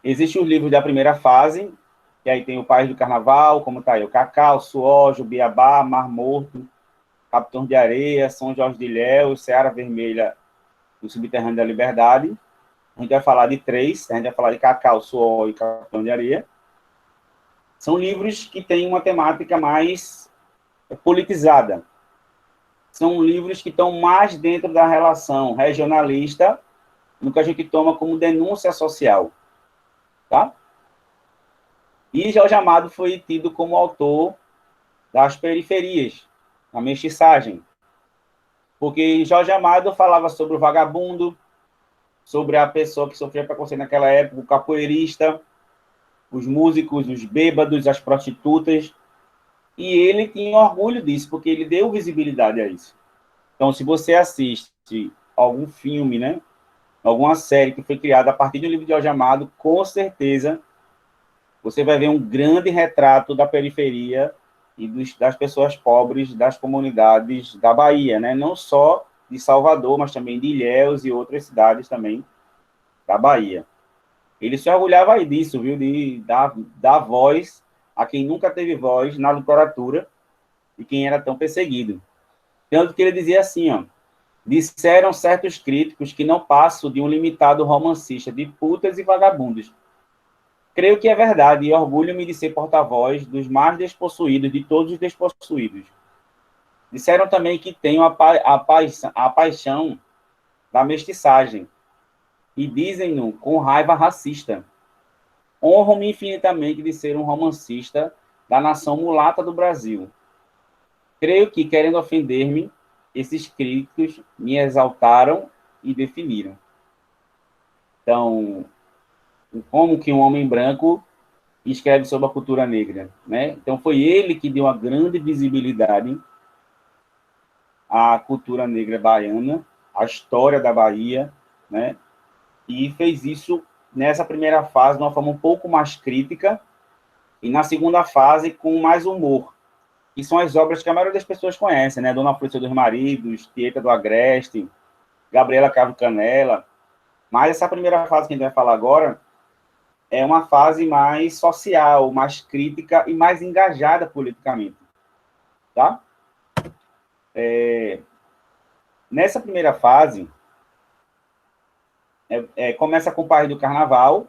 A: Existem os livros da primeira fase, que aí tem o País do Carnaval, como tá aí, o Cacau, Suó, Jubiabá, Mar Morto, Capitão de Areia, São Jorge de Ilhéus, Seara Vermelha, o Subterrâneo da Liberdade. A gente vai falar de três, a gente vai falar de Cacau, Suó e Capitão de Areia. São livros que têm uma temática mais politizada. São livros que estão mais dentro da relação regionalista, no que a gente toma como denúncia social, tá? E Jorge Amado foi tido como autor das periferias, a mestiçagem, porque Jorge Amado falava sobre o vagabundo, sobre a pessoa que sofria preconceito naquela época, o capoeirista, os músicos, os bêbados, as prostitutas, e ele tinha orgulho disso, porque ele deu visibilidade a isso. Então, se você assiste algum filme, né, alguma série que foi criada a partir do livro de Jorge Amado, com certeza você vai ver um grande retrato da periferia e das pessoas pobres das comunidades da Bahia, né? Não só de Salvador, mas também de Ilhéus e outras cidades também da Bahia. Ele se orgulhava aí disso, viu? De dar voz a quem nunca teve voz na literatura e quem era tão perseguido. Tanto que ele dizia assim, ó, disseram certos críticos que não passo de um limitado romancista de putas e vagabundos. Creio que é verdade e orgulho-me de ser porta-voz dos mais despossuídos de todos os despossuídos. Disseram também que tenho a paixão da mestiçagem e dizem-no com raiva racista. Honro-me infinitamente de ser um romancista da nação mulata do Brasil. Creio que, querendo ofender-me, esses críticos me exaltaram e definiram. Então, como que um homem branco escreve sobre a cultura negra, né? Então, foi ele que deu uma grande visibilidade à cultura negra baiana, à história da Bahia, né? E fez isso nessa primeira fase de uma forma um pouco mais crítica e na segunda fase com mais humor, que são as obras que a maioria das pessoas conhece, né? Dona Aflição dos Maridos, Tieta do Agreste, Gabriela Cravo Canela. Mas essa primeira fase que a gente vai falar agora é uma fase mais social, mais crítica e mais engajada politicamente, tá? Nessa primeira fase, começa com o País do Carnaval,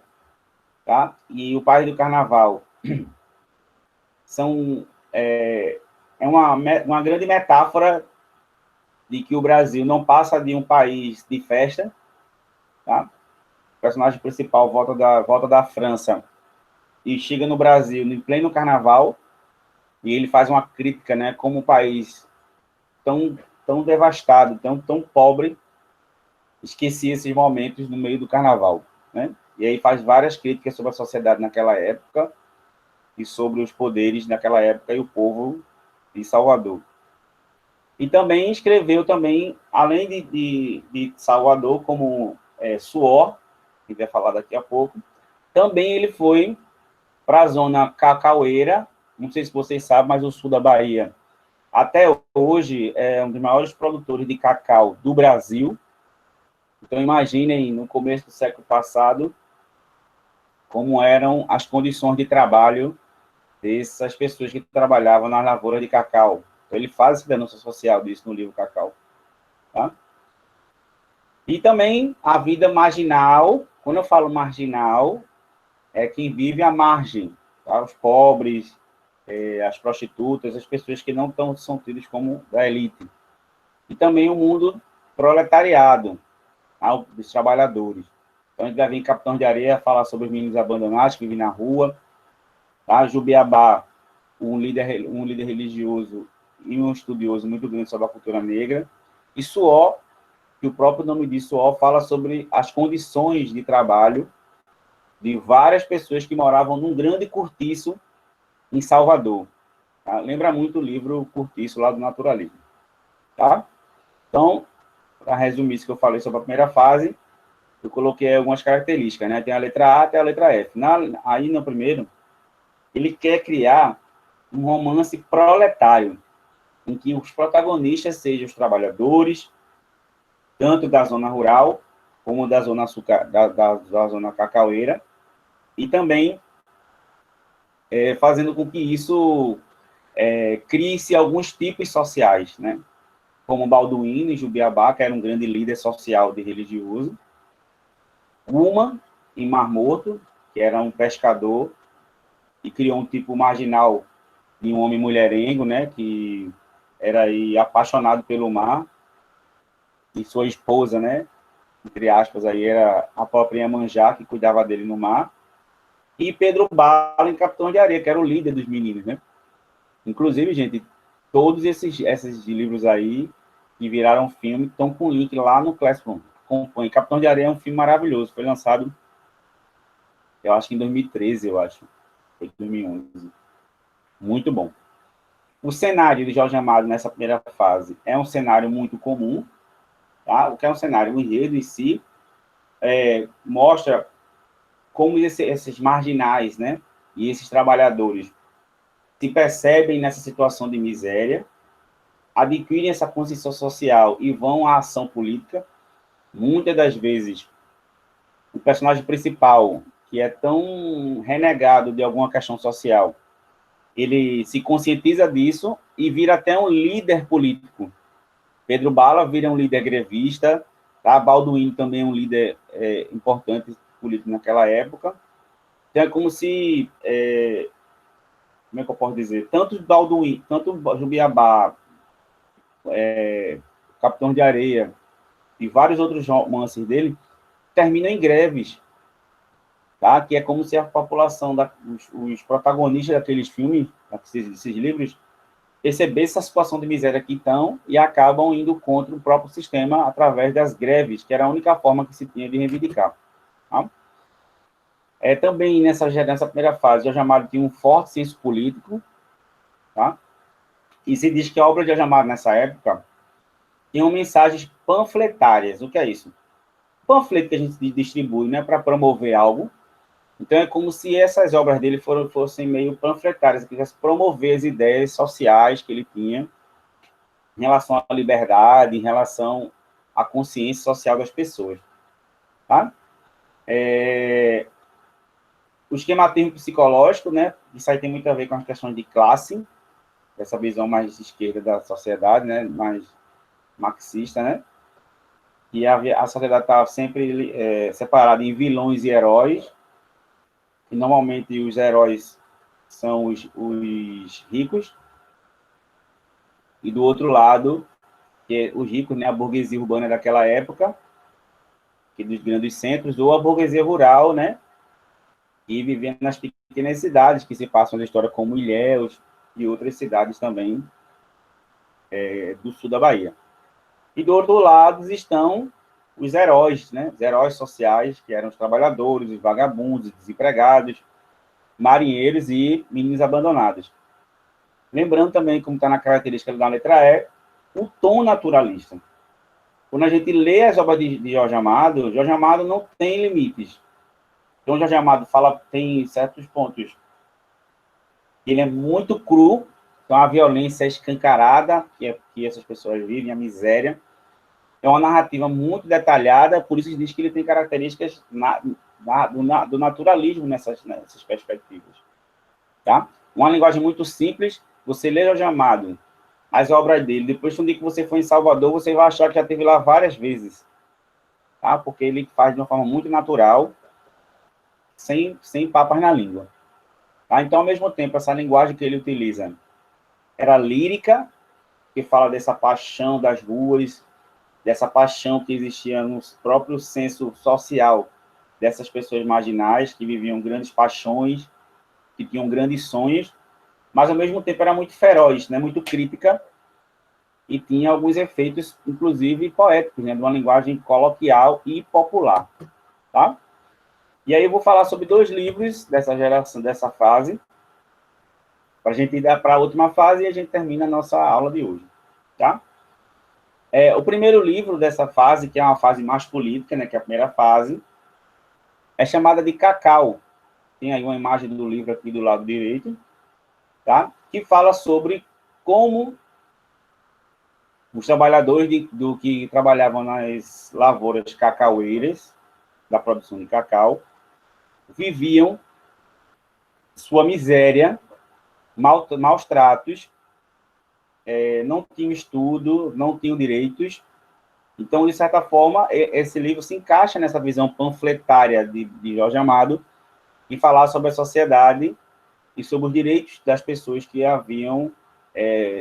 A: tá? E o País do Carnaval é uma grande metáfora de que o Brasil não passa de um país de festa, tá? O personagem principal volta da França e chega no Brasil em pleno carnaval e ele faz uma crítica, né, como um país tão devastado, tão pobre, esquecia esses momentos no meio do carnaval, né? E aí faz várias críticas sobre a sociedade naquela época e sobre os poderes naquela época e o povo de Salvador. E também escreveu também, além de Salvador, como Suor, que vai falar daqui a pouco, também ele foi para a zona cacaueira, não sei se vocês sabem, mas o sul da Bahia, até hoje, é um dos maiores produtores de cacau do Brasil. Então, imaginem, no começo do século passado, como eram as condições de trabalho dessas pessoas que trabalhavam na lavoura de cacau. Então, ele faz essa denúncia social disso no livro Cacau. Tá? E também a vida marginal, quando eu falo marginal, é quem vive à margem, tá? Os pobres, as prostitutas, as pessoas que não são tidas como da elite. E também o mundo proletariado, tá? Dos trabalhadores. Então, a gente vai vir em Capitão de Areia falar sobre os meninos abandonados que vivem na rua, tá? Jubiabá, um líder religioso e um estudioso muito grande sobre a cultura negra. E Suó, que o próprio nome de Suó fala sobre as condições de trabalho de várias pessoas que moravam num grande cortiço em Salvador. Tá? Lembra muito o livro Cortiço, lá do Naturalismo. Tá? Então, para resumir isso que eu falei sobre a primeira fase, eu coloquei algumas características, né? Tem a letra A até a letra F. Aí, no primeiro, ele quer criar um romance proletário, em que os protagonistas sejam os trabalhadores, tanto da zona rural, como da zona, da zona cacaueira, e também fazendo com que isso crie-se alguns tipos sociais, né? Como Balduíno e Jubiabá, que era um grande líder social e religioso, Uma, em Mar Morto, que era um pescador e criou um tipo marginal de um homem mulherengo, né, que era aí apaixonado pelo mar, e sua esposa, né, entre aspas, aí era a própria Iemanjá, que cuidava dele no mar, e Pedro Bala em Capitão de Areia, que era o líder dos meninos, né. Inclusive, gente, todos esses livros aí, que viraram filme, estão com link lá no Classroom. Acompanhe. Capitão de Areia é um filme maravilhoso, foi lançado, eu acho que em 2013, eu acho, foi 2011. Muito bom. O cenário de Jorge Amado nessa primeira fase é um cenário muito comum, tá? O que é um cenário, o enredo em si mostra como esses marginais, né, e esses trabalhadores se percebem nessa situação de miséria, adquirem essa consciência social e vão à ação política. Muitas das vezes, o personagem principal, que é tão renegado de alguma questão social, ele se conscientiza disso e vira até um líder político. Pedro Bala vira um líder grevista, tá? Balduino também é um líder importante político naquela época. Então é como se, como é que eu posso dizer, tanto Balduino, tanto Jubiabá, Capitão de Areia e vários outros romances dele terminam em greves, tá? Que é como se a população, os protagonistas daqueles filmes, desses livros, percebesse essa situação de miséria que estão e acabam indo contra o próprio sistema através das greves, que era a única forma que se tinha de reivindicar. Tá? Também nessa primeira fase, Jorge Amado tinha um forte senso político, tá? E se diz que a obra de Jorge Amado nessa época tinha mensagens panfletárias. O que é isso? Panfleto que a gente distribui, né, para promover algo. Então é como se essas obras dele fossem meio panfletárias, que quisesse promover as ideias sociais que ele tinha em relação à liberdade, em relação à consciência social das pessoas. Tá? O esquematismo psicológico, né? Isso aí tem muito a ver com as questões de classe, essa visão mais esquerda da sociedade, né? Mais marxista, né? E a sociedade está sempre separada em vilões e heróis, e normalmente os heróis são os ricos, e do outro lado, que é os ricos, né? A burguesia urbana daquela época, que dos grandes centros, ou a burguesia rural, né? E vivendo nas pequenas cidades que se passam na história, como Ilhéus e outras cidades também do sul da Bahia. E do outro lado estão os heróis, né? Os heróis sociais, que eram os trabalhadores, os vagabundos, os desempregados, marinheiros e meninos abandonados. Lembrando também, como está na característica da letra E, o tom naturalista. Quando a gente lê as obras de Jorge Amado não tem limites. Então, Jorge Amado tem certos pontos. Ele é muito cru, então a violência é escancarada, que essas pessoas vivem, a miséria. É uma narrativa muito detalhada, por isso diz que ele tem características do naturalismo nessas perspectivas. Tá? Uma linguagem muito simples, você lê Jorge Amado, as obras dele, depois de um dia que você for em Salvador, você vai achar que já esteve lá várias vezes. Tá? Porque ele faz de uma forma muito natural, sem papas na língua. Tá? Então, ao mesmo tempo, essa linguagem que ele utiliza era lírica, que fala dessa paixão das ruas, dessa paixão que existia no próprio senso social dessas pessoas marginais, que viviam grandes paixões, que tinham grandes sonhos, mas, ao mesmo tempo, era muito feroz, né? Muito crítica, e tinha alguns efeitos, inclusive, poéticos, né? De uma linguagem coloquial e popular. Tá? E aí eu vou falar sobre 2 livros dessa geração, dessa fase, para a gente ir para a última fase e a gente termina a nossa aula de hoje, tá? O primeiro livro dessa fase, que é uma fase mais política, né, que é a primeira fase, é chamada de Cacau. Tem aí uma imagem do livro aqui do lado direito, tá? Que fala sobre como os trabalhadores do que trabalhavam nas lavouras cacaueiras, da produção de cacau, viviam sua miséria, maus tratos, não tinham estudo, não tinham direitos. Então, de certa forma, esse livro se encaixa nessa visão panfletária de Jorge Amado, e falar sobre a sociedade e sobre os direitos das pessoas que haviam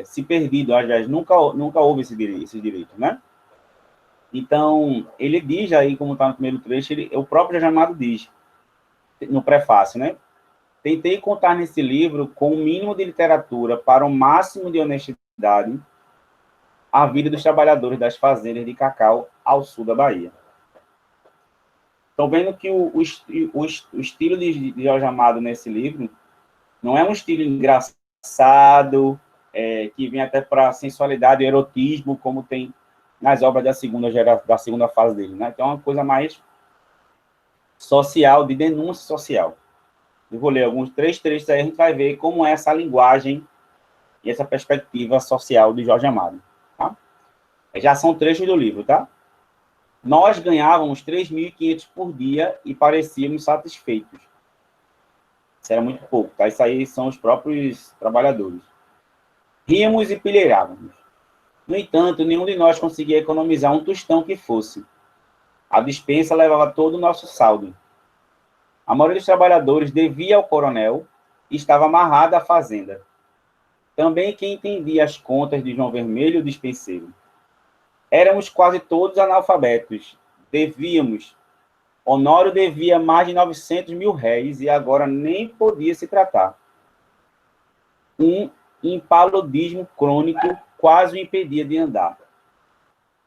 A: se perdido. Aliás, nunca houve esse direito, né? Então, ele diz aí, como está no primeiro trecho, o próprio Jorge Amado diz, no prefácio, né? Tentei contar nesse livro, com o mínimo de literatura, para o máximo de honestidade, a vida dos trabalhadores das fazendas de cacau ao sul da Bahia. Estão vendo que o estilo de Jorge Amado nesse livro não é um estilo engraçado, que vem até para sensualidade e erotismo, como tem nas obras da segunda fase dele, né? Então é uma coisa mais social, de denúncia social. Eu vou ler alguns 3 trechos aí, a gente vai ver como é essa linguagem e essa perspectiva social de Jorge Amado, tá? Já são trechos do livro, tá? Nós ganhávamos 3.500 por dia e parecíamos satisfeitos. Isso era muito pouco, tá? Isso aí são os próprios trabalhadores. Ríamos e pilheirávamos. No entanto, nenhum de nós conseguia economizar um tostão que fosse. A despensa levava todo o nosso saldo. A maioria dos trabalhadores devia ao coronel e estava amarrada à fazenda. Também quem entendia as contas de João Vermelho, o despenseiro. Éramos quase todos analfabetos. Honório devia mais de 900 mil réis e agora nem podia se tratar. Um impaludismo crônico quase o impedia de andar.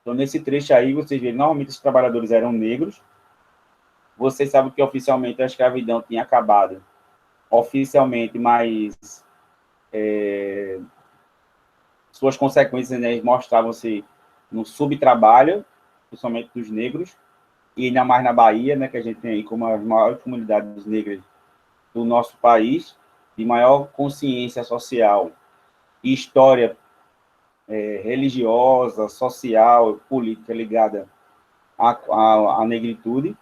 A: Então, nesse trecho aí, vocês veem, normalmente os trabalhadores eram negros. Vocês sabem que oficialmente a escravidão tinha acabado. Oficialmente, mas suas consequências, né, mostravam-se no subtrabalho, principalmente dos negros, e ainda mais na Bahia, né, que a gente tem aí como as maiores comunidades negras do nosso país, de maior consciência social e história religiosa, social, política ligada à negritude.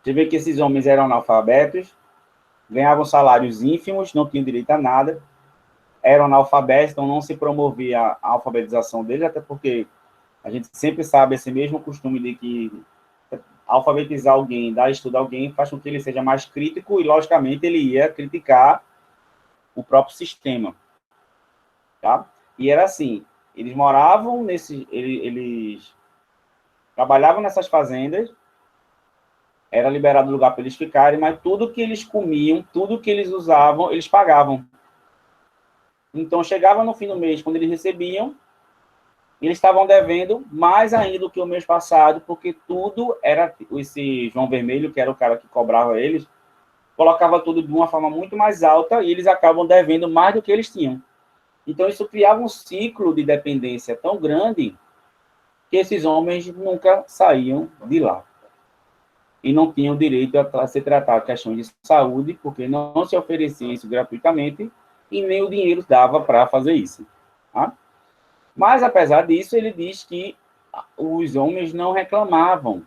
A: Você vê que esses homens eram analfabetos, ganhavam salários ínfimos, não tinham direito a nada, eram analfabetos, então não se promovia a alfabetização deles, até porque a gente sempre sabe esse mesmo costume de que alfabetizar alguém, dar estudo a alguém, faz com que ele seja mais crítico e, logicamente, ele ia criticar o próprio sistema. Tá? E era assim, eles moravam eles trabalhavam nessas fazendas, era liberado lugar para eles ficarem, mas tudo que eles comiam, tudo que eles usavam, eles pagavam. Então, chegava no fim do mês, quando eles recebiam, eles estavam devendo mais ainda do que o mês passado, porque tudo era... Esse João Vermelho, que era o cara que cobrava eles, colocava tudo de uma forma muito mais alta e eles acabam devendo mais do que eles tinham. Então, isso criava um ciclo de dependência tão grande que esses homens nunca saíam de lá. E não tinham direito a ser tratado questões de saúde, porque não se oferecia isso gratuitamente e nem o dinheiro dava para fazer isso. Tá? Mas, apesar disso, ele diz que os homens não reclamavam,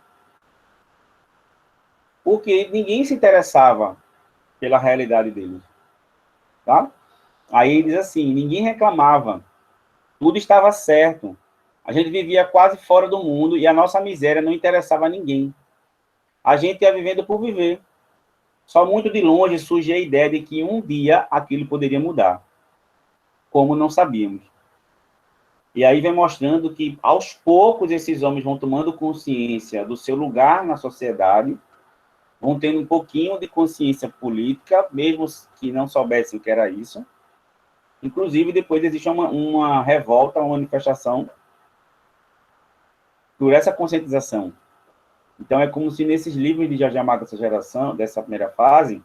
A: porque ninguém se interessava pela realidade deles. Tá? Aí ele diz assim, ninguém reclamava, tudo estava certo, a gente vivia quase fora do mundo e a nossa miséria não interessava a ninguém. A gente ia vivendo por viver. Só muito de longe surgia a ideia de que um dia aquilo poderia mudar. Como não sabíamos. E aí vem mostrando que, aos poucos, esses homens vão tomando consciência do seu lugar na sociedade, vão tendo um pouquinho de consciência política, mesmo que não soubessem o que era isso. Inclusive, depois existe uma revolta, uma manifestação por essa conscientização Então, é como se nesses livros de Jorge Amado, dessa geração, dessa primeira fase,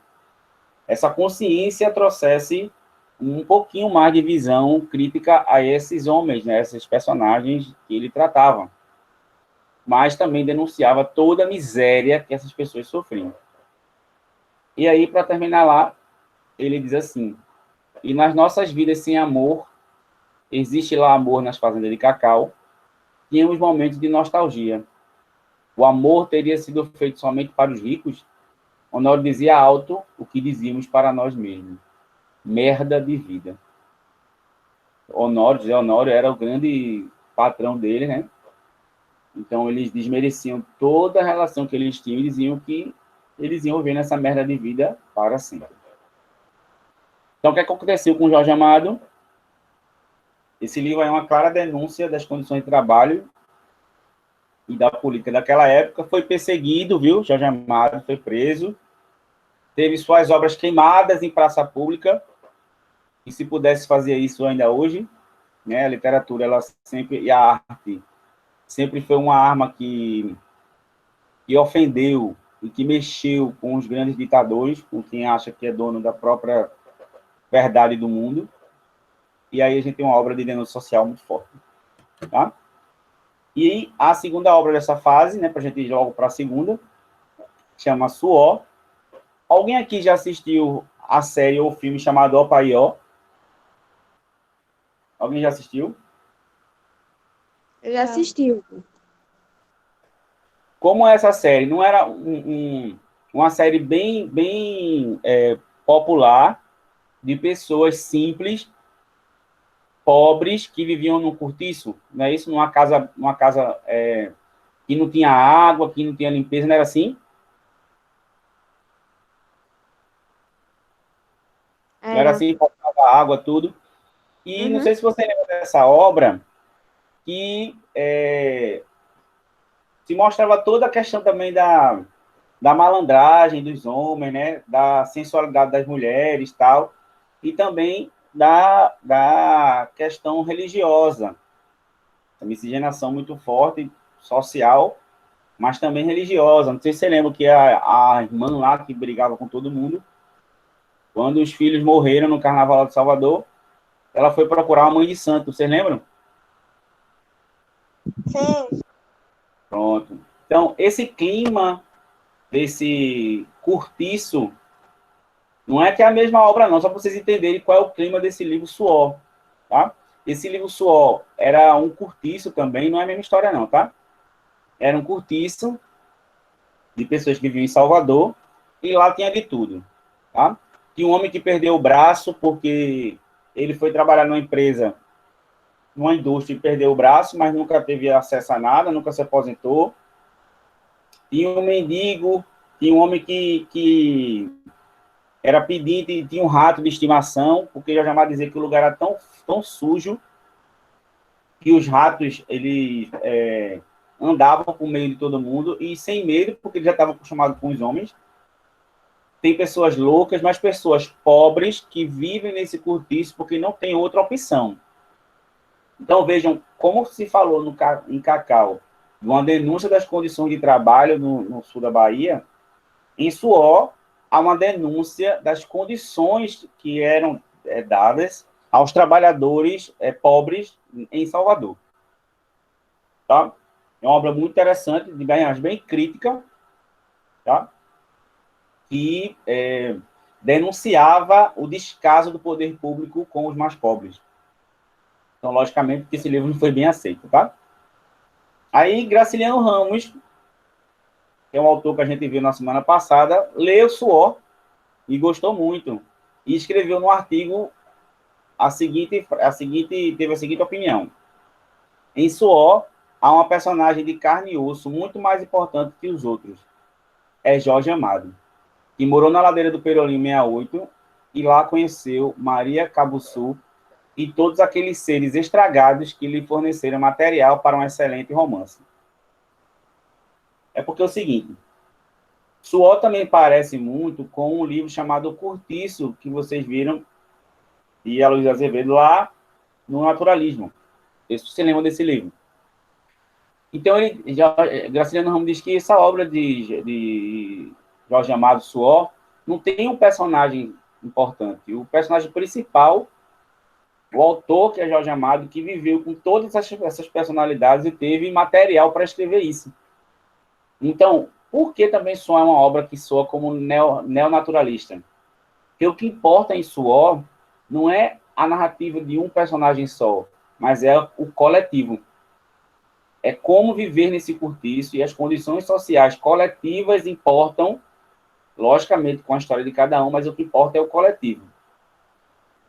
A: essa consciência trouxesse um pouquinho mais de visão crítica a esses homens, né, esses personagens que ele tratava, mas também denunciava toda a miséria que essas pessoas sofriam. E aí, para terminar lá, ele diz assim: e nas nossas vidas sem amor, existe lá amor nas fazendas de cacau, tínhamos momentos de nostalgia. O amor teria sido feito somente para os ricos? Honório dizia alto o que dizíamos para nós mesmos: merda de vida. Honório, José Honório era o grande patrão dele, né? Então, eles desmereciam toda a relação que eles tinham e diziam que eles iam ver nessa merda de vida para sempre. Então, o que aconteceu com o Jorge Amado? Esse livro é uma clara denúncia das condições de trabalho e da política daquela época. Foi perseguido, viu? Jorge Amado foi preso, teve suas obras queimadas em praça pública, e se pudesse fazer isso ainda hoje, né? A literatura, ela sempre, e a arte, sempre foi uma arma que ofendeu e que mexeu com os grandes ditadores, com quem acha que é dono da própria verdade do mundo. E aí a gente tem uma obra de denúncia social muito forte. Tá? E a segunda obra dessa fase, né, para a gente ir logo para a segunda, chama Suor. Alguém aqui já assistiu a série ou filme chamado Opaió? Alguém já assistiu?
B: Eu já assisti.
A: Como essa série não era uma série bem popular, de pessoas simples, pobres, que viviam no cortiço, não é isso? Numa casa que não tinha água, que não tinha limpeza, não era assim? Não era
B: Era.
A: assim, faltava água, tudo. E não
B: Uhum.
A: sei se você lembra dessa obra, que se mostrava toda a questão também da malandragem dos homens, né? Da sensualidade das mulheres tal, e também da questão religiosa, a miscigenação muito forte, social, mas também religiosa. Não sei se você lembra que a irmã lá que brigava com todo mundo, quando os filhos morreram no Carnaval de Salvador, ela foi procurar uma mãe de santo, vocês lembram?
B: Sim.
A: Pronto. Então, esse clima desse cortiço, não é que é a mesma obra não, só para vocês entenderem qual é o clima desse livro Suor, tá? Esse livro Suor era um cortiço também, não é a mesma história não, tá? Era um cortiço de pessoas que viviam em Salvador, e lá tinha de tudo, tá? Tinha um homem que perdeu o braço porque ele foi trabalhar numa empresa, numa indústria, e perdeu o braço, mas nunca teve acesso a nada, nunca se aposentou. Tinha um mendigo, tinha um homem que era pedinte e tinha um rato de estimação, porque já jamais dizer que o lugar era tão sujo que os ratos eles andavam por meio de todo mundo e sem medo, porque eles já estavam acostumados com os homens. Tem pessoas loucas, mas pessoas pobres que vivem nesse cortiço porque não tem outra opção. Então, vejam como se falou em Cacau, de uma denúncia das condições de trabalho no sul da Bahia. Em Suor, há uma denúncia das condições que eram dadas aos trabalhadores pobres em Salvador. Tá? É uma obra muito interessante, bem crítica, tá? Que denunciava o descaso do poder público com os mais pobres. Então, logicamente, esse livro não foi bem aceito. Tá? Aí, Graciliano Ramos, que é um autor que a gente viu na semana passada, leu Suor e gostou muito. E escreveu no artigo teve a seguinte opinião: em Suor, há uma personagem de carne e osso muito mais importante que os outros. É Jorge Amado, que morou na ladeira do Perolim 68 e lá conheceu Maria Cabuçu e todos aqueles seres estragados que lhe forneceram material para um excelente romance. É porque é o seguinte, Suor também parece muito com um livro chamado Cortiço, que vocês viram, e a Luísa Azevedo lá no Naturalismo. Você lembra desse livro? Então, Graciliano Ramos diz que essa obra de Jorge Amado Suor não tem um personagem importante. O personagem principal, o autor, que é Jorge Amado, que viveu com todas essas personalidades e teve material para escrever isso. Então, por que também Suor é uma obra que soa como neonaturalista? Porque o que importa em Suor não é a narrativa de um personagem só, mas é o coletivo. É como viver nesse cortiço, e as condições sociais coletivas importam, logicamente, com a história de cada um, mas o que importa é o coletivo.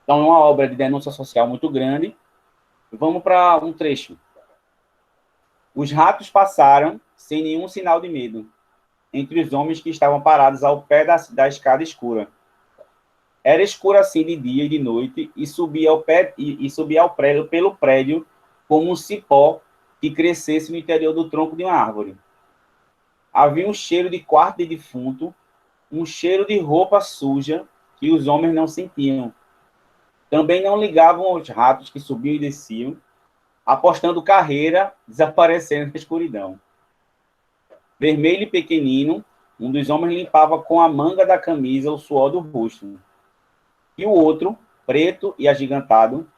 A: Então, é uma obra de denúncia social muito grande. Vamos para um trecho. Os ratos passaram sem nenhum sinal de medo entre os homens que estavam parados ao pé da escada escura. Era escuro assim de dia e de noite, e subia ao prédio, pelo prédio como um cipó que crescesse no interior do tronco de uma árvore. Havia um cheiro de quarto de defunto, um cheiro de roupa suja que os homens não sentiam. Também não ligavam aos ratos que subiam e desciam, apostando carreira, desaparecendo na escuridão. Vermelho e pequenino, um dos homens limpava com a manga da camisa o suor do rosto. E o outro, preto e agigantado,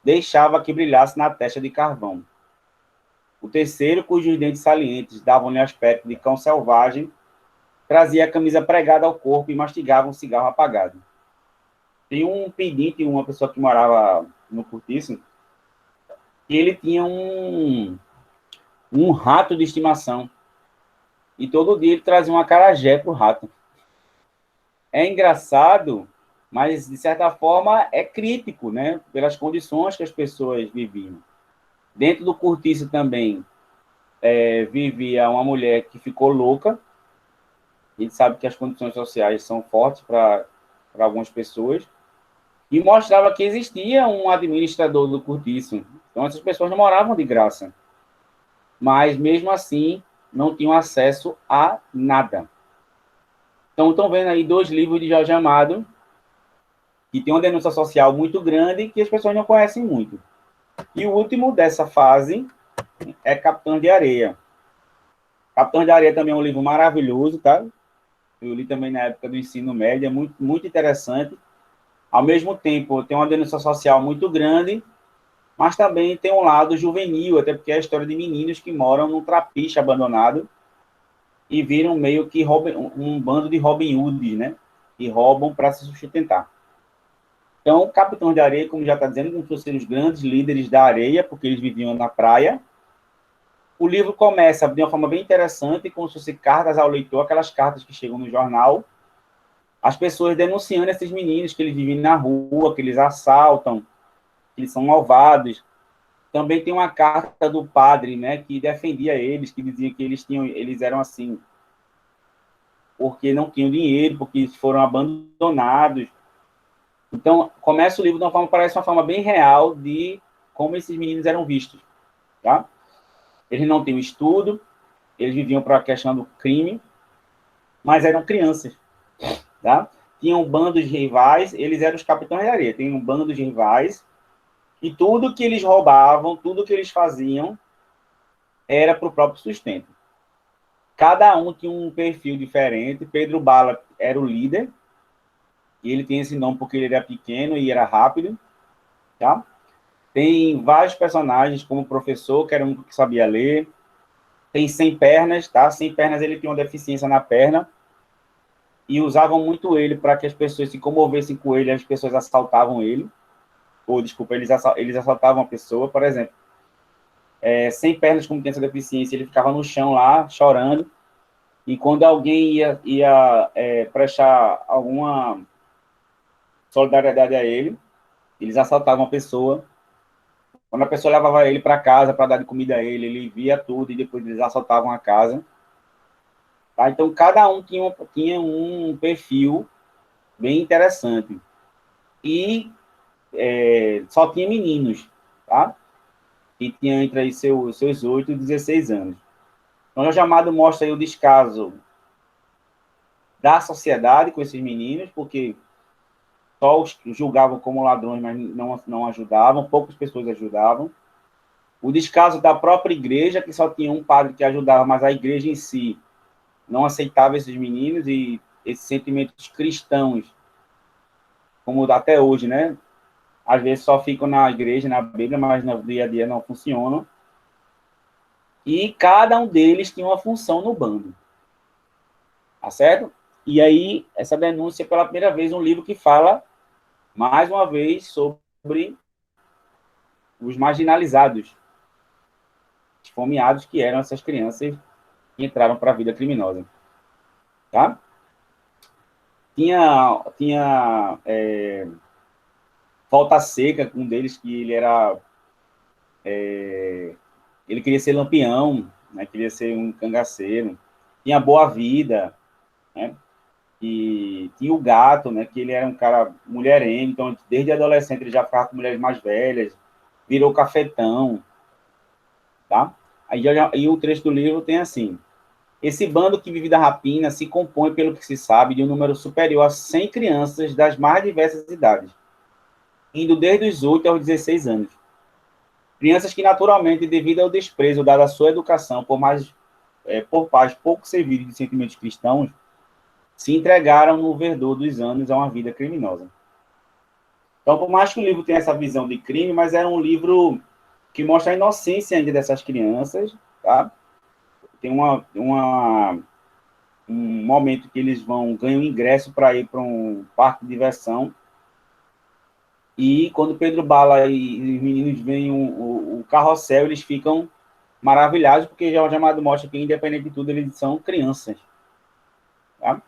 A: deixava que brilhasse na testa de carvão. O terceiro, cujos dentes salientes davam-lhe aspecto de cão selvagem, trazia a camisa pregada ao corpo e mastigava um cigarro apagado. Tem um pedinte, uma pessoa que morava no cortiço, e ele tinha um rato de estimação. E todo dia ele trazia um acarajé para o rato. É engraçado, mas, de certa forma, é crítico, né? Pelas condições que as pessoas viviam. Dentro do cortiço também vivia uma mulher que ficou louca. A gente sabe que as condições sociais são fortes para algumas pessoas. E mostrava que existia um administrador do cortiço. Então, essas pessoas não moravam de graça. Mas, mesmo assim, não tinham acesso a nada. Então, estão vendo aí 2 livros de Jorge Amado, que tem uma denúncia social muito grande que as pessoas não conhecem muito. E o último dessa fase é Capitães de Areia. Capitães de Areia também é um livro maravilhoso, tá? Eu li também na época do ensino médio, é muito, muito interessante. Ao mesmo tempo, tem uma denúncia social muito grande, mas também tem um lado juvenil, até porque é a história de meninos que moram num trapiche abandonado e viram meio que um bando de Robin Hoods, né? E roubam para se sustentar. Então, Capitão de Areia, como já está dizendo, como fossem os grandes líderes da areia, porque eles viviam na praia. O livro começa de uma forma bem interessante, como se fossem cartas ao leitor, aquelas cartas que chegam no jornal, as pessoas denunciando esses meninos que eles vivem na rua, que eles assaltam, que eles são malvados. Também tem uma carta do padre, né, que defendia eles, que dizia que eles eram assim, porque não tinham dinheiro, porque foram abandonados. Então, começa o livro de uma forma, parece uma forma bem real de como esses meninos eram vistos, tá? Eles não tinham estudo, eles viviam para a questão do crime, mas eram crianças, tá? Tinham bandos de rivais, eles eram os capitães de areia, tinham um bando de rivais, e tudo que eles roubavam, tudo que eles faziam, era para o próprio sustento. Cada um tinha um perfil diferente. Pedro Bala era o líder, e ele tem esse nome porque ele era pequeno e era rápido, tá? Tem vários personagens, como o professor, que era um que sabia ler. Tem Sem Pernas, tá? Sem Pernas, ele tinha uma deficiência na perna, e usavam muito ele para que as pessoas se comovessem com ele, as pessoas assaltavam ele, ou, desculpa, eles assaltavam a pessoa, por exemplo. Sem Pernas, como tem essa deficiência, ele ficava no chão lá, chorando, e quando alguém ia prestar alguma solidariedade a ele, eles assaltavam a pessoa. Quando a pessoa levava ele para casa para dar de comida a ele, ele via tudo e depois eles assaltavam a casa. Tá? Então, cada um tinha um perfil bem interessante. E só tinha meninos, tá? Que tinham entre aí seus 8 e 16 anos. Então, o chamado mostra aí o descaso da sociedade com esses meninos, porque só os julgavam como ladrões, mas não ajudavam, poucas pessoas ajudavam. O descaso da própria igreja, que só tinha um padre que ajudava, mas a igreja em si não aceitava esses meninos, e esses sentimentos cristãos, como até hoje, né? Às vezes só ficam na igreja, na Bíblia, mas no dia a dia não funcionam. E cada um deles tinha uma função no bando. Tá certo? E aí, essa denúncia, pela primeira vez, um livro que fala, mais uma vez, sobre os marginalizados, esfomeados, que eram essas crianças que entraram para a vida criminosa. Tá? Tinha Falta Seca, um deles que ele era... ele queria ser lampião, né? Queria ser um cangaceiro. Tinha Boa Vida, né? E tinha o Gato, né? Que ele era um cara mulherengo, então desde adolescente ele já ficava com mulheres mais velhas, virou cafetão, tá? Aí o trecho do livro tem assim: esse bando que vive da rapina se compõe, pelo que se sabe, de um número superior a 100 crianças das mais diversas idades, indo desde os 8 aos 16 anos. Crianças que, naturalmente, devido ao desprezo dado à sua educação por pais pouco servidos de sentimentos cristãos, se entregaram no verdor dos anos a uma vida criminosa. Então, por mais que o livro tenha essa visão de crime, mas era um livro que mostra a inocência ainda dessas crianças, tá? Tem um momento que eles ganham ingresso para ir para um parque de diversão, e quando Pedro Bala e os meninos veem o carrossel, eles ficam maravilhados, porque já o chamado mostra que, independente de tudo, eles são crianças. Tá?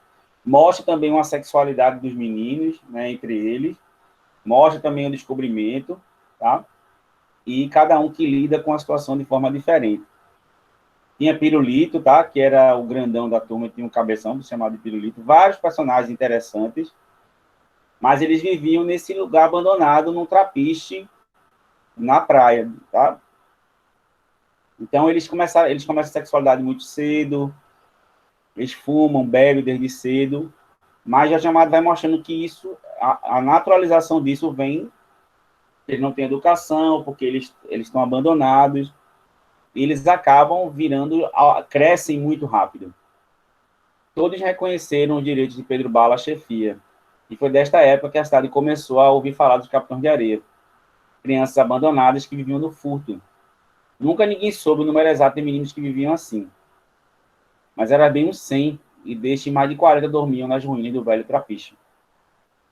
A: Mostra também uma sexualidade dos meninos, né, entre eles, mostra também o descobrimento, tá? E cada um que lida com a situação de forma diferente. Tinha Pirulito, tá? Que era o grandão da turma, tinha um cabeção chamado de Pirulito, vários personagens interessantes, mas eles viviam nesse lugar abandonado, num trapiche, na praia, tá? Então, eles começam a sexualidade muito cedo, eles fumam, bebem desde cedo, mas a chamada vai mostrando que isso, a naturalização disso vem, eles não têm educação, porque eles estão abandonados, e eles acabam crescem muito rápido. Todos reconheceram os direitos de Pedro Bala à chefia, e foi desta época que a cidade começou a ouvir falar dos capitães de areia, crianças abandonadas que viviam no furto. Nunca ninguém soube o número exato de meninos que viviam assim, mas era bem uns 100, e destes mais de 40 dormiam nas ruínas do velho trapiche.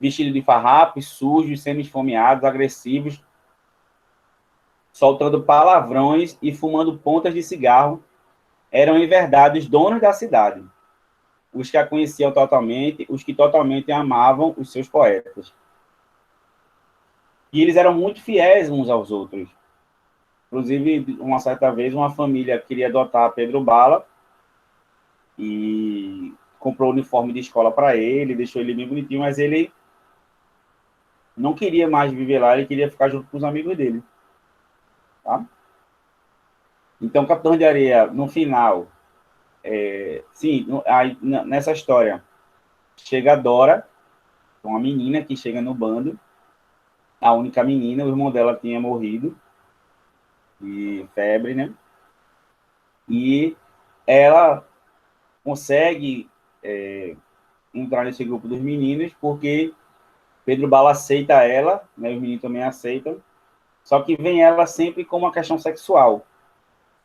A: Vestidos de farrapos, sujos, semi-esfomeados, agressivos, soltando palavrões e fumando pontas de cigarro, eram em verdade os donos da cidade, os que a conheciam totalmente, os que totalmente amavam os seus poetas. E eles eram muito fiéis uns aos outros. Inclusive, uma certa vez, uma família queria adotar Pedro Bala e comprou o uniforme de escola para ele, deixou ele bem bonitinho, mas ele não queria mais viver lá, ele queria ficar junto com os amigos dele. Tá? Então, Capitão de Areia, no final, nessa história, chega a Dora, uma menina que chega no bando, a única menina, o irmão dela tinha morrido, de febre, né? E ela consegue entrar nesse grupo dos meninos, porque Pedro Bala aceita ela, né? Os meninos também aceitam, só que vem ela sempre com uma questão sexual.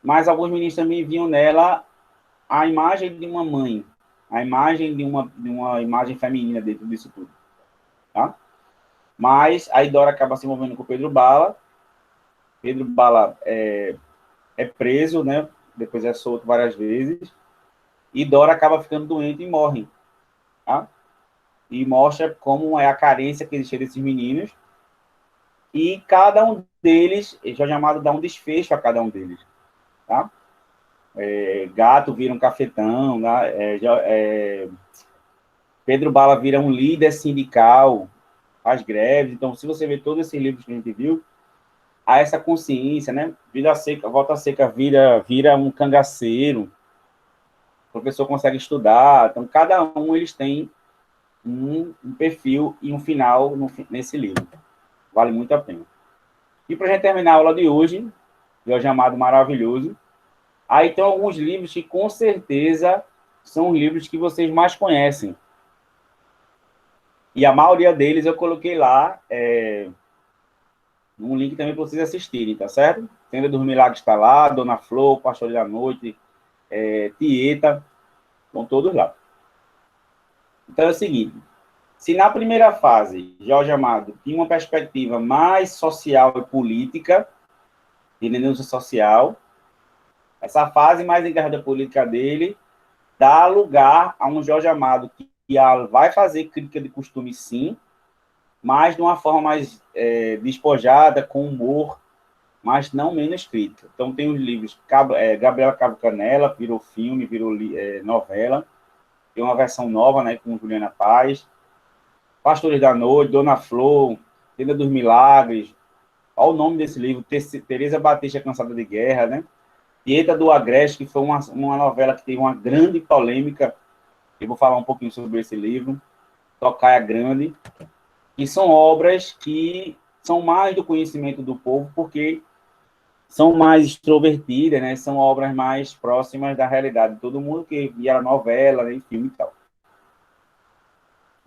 A: Mas alguns meninos também viam nela a imagem de uma mãe, a imagem de uma imagem feminina dentro disso tudo. Tá? Mas a Dora acaba se envolvendo com Pedro Bala. Pedro Bala é preso, né? Depois é solto várias vezes. E Dora acaba ficando doente e morre. Tá? E mostra como é a carência que existe desses meninos. E cada um deles, Jorge Amado dá um desfecho a cada um deles. Tá? Gato vira um cafetão, né? Pedro Bala vira um líder sindical, faz greves. Então, se você vê todos esses livros que a gente viu, há essa consciência, né? Vida Seca, Volta Seca vira um cangaceiro, o professor consegue estudar. Então, cada um eles têm um perfil e um final nesse livro. Vale muito a pena. E para a gente terminar a aula de hoje, Jorge Amado maravilhoso. Aí tem alguns livros que, com certeza, são os livros que vocês mais conhecem. E a maioria deles eu coloquei lá um link também para vocês assistirem, tá certo? Tenda dos Milagres está lá, Dona Flor, Pastor da Noite, Tieta, estão todos lá. Então é o seguinte, se na primeira fase, Jorge Amado tinha uma perspectiva mais social e política, de denúncia social, essa fase mais ligada à política dele dá lugar a um Jorge Amado que vai fazer crítica de costume, sim, mas de uma forma mais despojada, com humor, mas não menos crítica. Então tem os livros Gabriela Cabo Canela, virou filme, virou novela, tem uma versão nova, né, com Juliana Paz, Pastores da Noite, Dona Flor, Tenda dos Milagres, olha o nome desse livro, Tereza Batista Cansada de Guerra, né? Tieta do Agreste, que foi uma novela que teve uma grande polêmica, eu vou falar um pouquinho sobre esse livro, Tocaia Grande, que são obras que são mais do conhecimento do povo, porque são mais extrovertidas, né? São obras mais próximas da realidade de todo mundo que via novela, né? Filme e tal.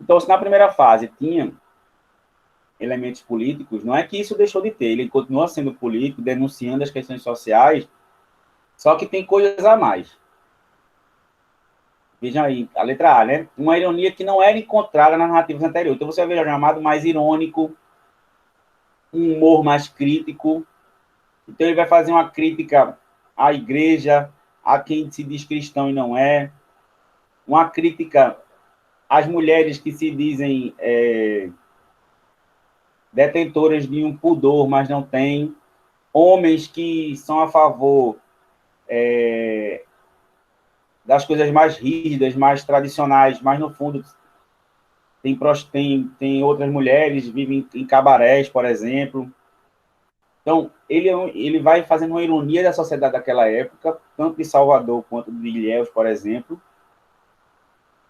A: Então, se na primeira fase tinha elementos políticos, não é que isso deixou de ter, ele continua sendo político, denunciando as questões sociais, só que tem coisas a mais. Vejam aí, a letra A, né? Uma ironia que não era encontrada nas narrativas anteriores. Então, você vai ver o chamado mais irônico, um humor mais crítico. Então, ele vai fazer uma crítica à igreja, a quem se diz cristão e não é, uma crítica às mulheres que se dizem detentoras de um pudor, mas não têm, homens que são a favor das coisas mais rígidas, mais tradicionais, mas no fundo tem outras mulheres, vivem em cabarés, por exemplo. Então, ele vai fazendo uma ironia da sociedade daquela época, tanto de Salvador quanto de Ilhéus, por exemplo,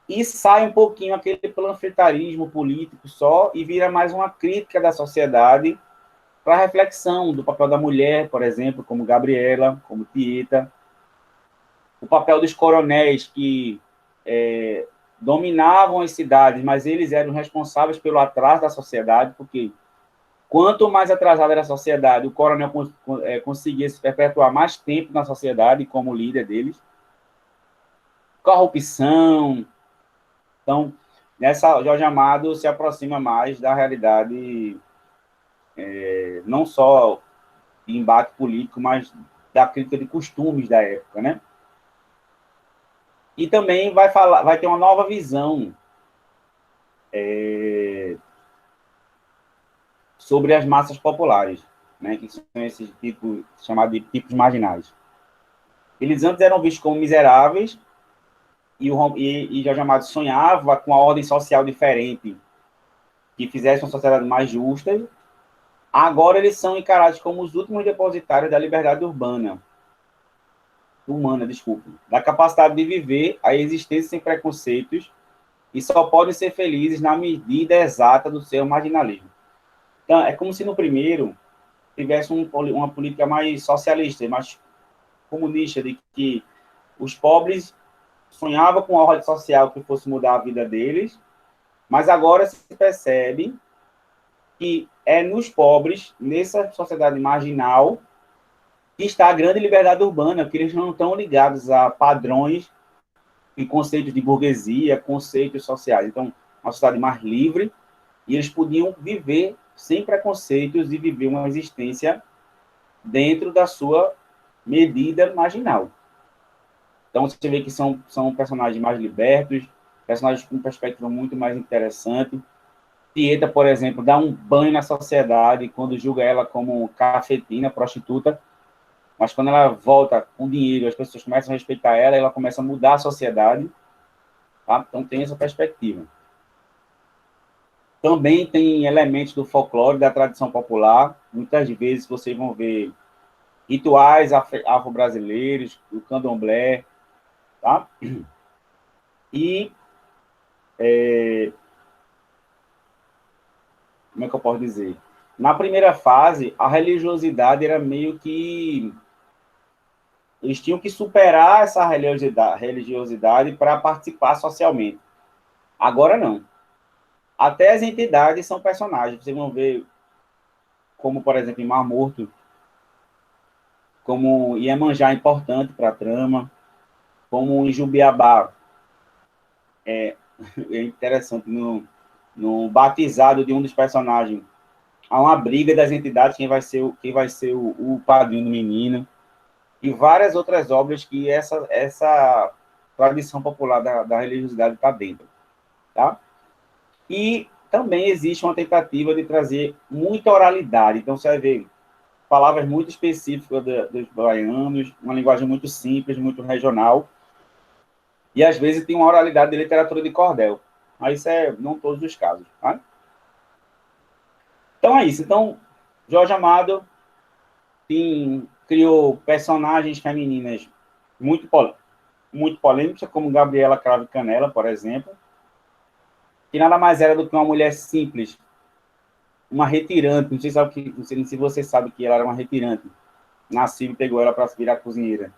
A: e sai um pouquinho aquele panfletarismo político só e vira mais uma crítica da sociedade para reflexão do papel da mulher, por exemplo, como Gabriela, como Tieta, o papel dos coronéis que dominavam as cidades, mas eles eram responsáveis pelo atraso da sociedade, porque quanto mais atrasada era a sociedade, o coronel conseguia se perpetuar mais tempo na sociedade como líder deles. Corrupção. Então, nessa, Jorge Amado se aproxima mais da realidade, não só de embate político, mas da crítica de costumes da época, né? E também vai ter uma nova visão sobre as massas populares, né? Que são esses tipos, chamados de tipos marginais. Eles antes eram vistos como miseráveis, e Jorge Amado sonhava com uma ordem social diferente, que fizesse uma sociedade mais justa. Agora eles são encarados como os últimos depositários da liberdade humana, desculpe, da capacidade de viver a existência sem preconceitos e só podem ser felizes na medida exata do seu marginalismo. Então, é como se no primeiro tivesse uma política mais socialista, mais comunista, de que os pobres sonhavam com uma ordem social que fosse mudar a vida deles, mas agora se percebe que é nos pobres, nessa sociedade marginal, que está a grande liberdade urbana, porque eles não estão ligados a padrões e conceitos de burguesia, conceitos sociais. Então, uma sociedade mais livre, e eles podiam viver sem preconceitos e viver uma existência dentro da sua medida marginal. Então, você vê que são personagens mais libertos, personagens com perspectiva muito mais interessante. Tieta, por exemplo, dá um banho na sociedade quando julga ela como cafetina, prostituta, mas quando ela volta com dinheiro, as pessoas começam a respeitar ela, ela começa a mudar a sociedade. Tá? Então, tem essa perspectiva. Também tem elementos do folclore, da tradição popular. Muitas vezes vocês vão ver rituais afro-brasileiros, o candomblé, tá? E, como é que eu posso dizer? Na primeira fase, a religiosidade era meio que... Eles tinham que superar essa religiosidade para participar socialmente. Agora, não. Até as entidades são personagens. Vocês vão ver, como, por exemplo, em Mar Morto, como Iemanjá é importante para a trama, como em Jubiabá. É interessante, no batizado de um dos personagens, há uma briga das entidades, quem vai ser o padrinho do menino, e várias outras obras que essa tradição popular da religiosidade está dentro. Tá? E também existe uma tentativa de trazer muita oralidade. Então, você vai ver palavras muito específicas dos baianos, uma linguagem muito simples, muito regional, e às vezes tem uma oralidade de literatura de cordel. Mas isso é não todos os casos. Tá? Então é isso. Então, Jorge Amado criou personagens femininas muito, muito polêmicas, como Gabriela Cravo Canela, por exemplo, que nada mais era do que uma mulher simples, uma retirante. Não sei se você sabe que ela era uma retirante. Nasceu e pegou ela para virar cozinheira.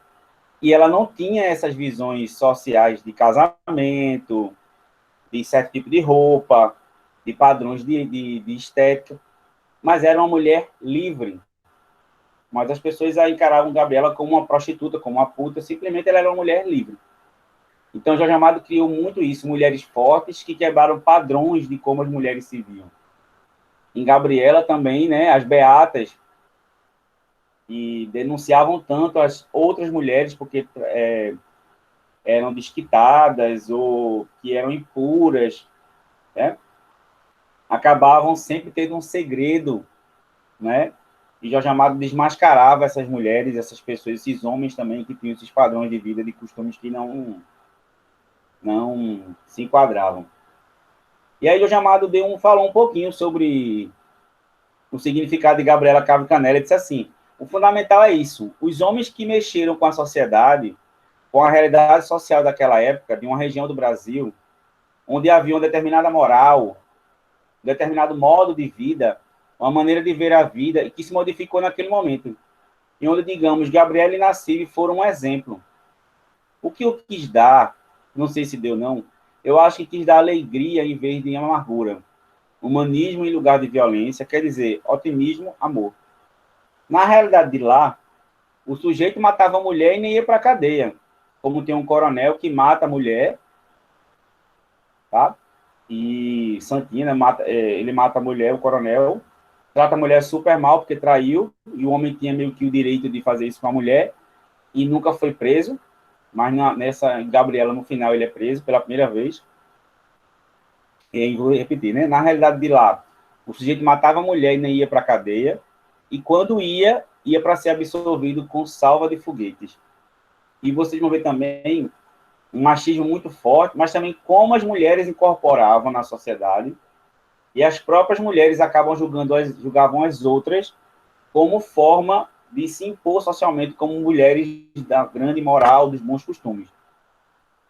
A: E ela não tinha essas visões sociais de casamento, de certo tipo de roupa, de padrões de estética, mas era uma mulher livre. Mas as pessoas a encaravam Gabriela como uma prostituta, como uma puta, simplesmente ela era uma mulher livre. Então, Jorge Amado criou muito isso, mulheres fortes que quebraram padrões de como as mulheres se viam. Em Gabriela também, né, as beatas, e denunciavam tanto as outras mulheres porque eram desquitadas ou que eram impuras, né? Acabavam sempre tendo um segredo, né? E Jorge Amado desmascarava essas mulheres, essas pessoas, esses homens também que tinham esses padrões de vida, de costumes que não se enquadravam. E aí Jorge Amado falou um pouquinho sobre o significado de Gabriela Cravo Canela. Ele disse assim: o fundamental é isso. Os homens que mexeram com a sociedade, com a realidade social daquela época, de uma região do Brasil, onde havia uma determinada moral, um determinado modo de vida, uma maneira de ver a vida, e que se modificou naquele momento. E onde, digamos, Gabriela e Nassib foram um exemplo. O que eu quis dar, não sei se deu não, eu acho que quis dar alegria em vez de amargura. Humanismo em lugar de violência, quer dizer, otimismo, amor. Na realidade de lá, o sujeito matava a mulher e nem ia para a cadeia. Como tem um coronel que mata a mulher, tá? E Santina, ele mata a mulher, o coronel, trata a mulher super mal porque traiu, e o homem tinha meio que o direito de fazer isso com a mulher, e nunca foi preso, mas nessa Gabriela, no final, ele é preso pela primeira vez. E vou repetir, né? Na realidade de lá, o sujeito matava a mulher e nem ia para a cadeia, e quando ia para ser absolvido com salva de foguetes. E vocês vão ver também um machismo muito forte, mas também como as mulheres incorporavam na sociedade, e as próprias mulheres julgavam as outras como forma de se impor socialmente como mulheres da grande moral, dos bons costumes.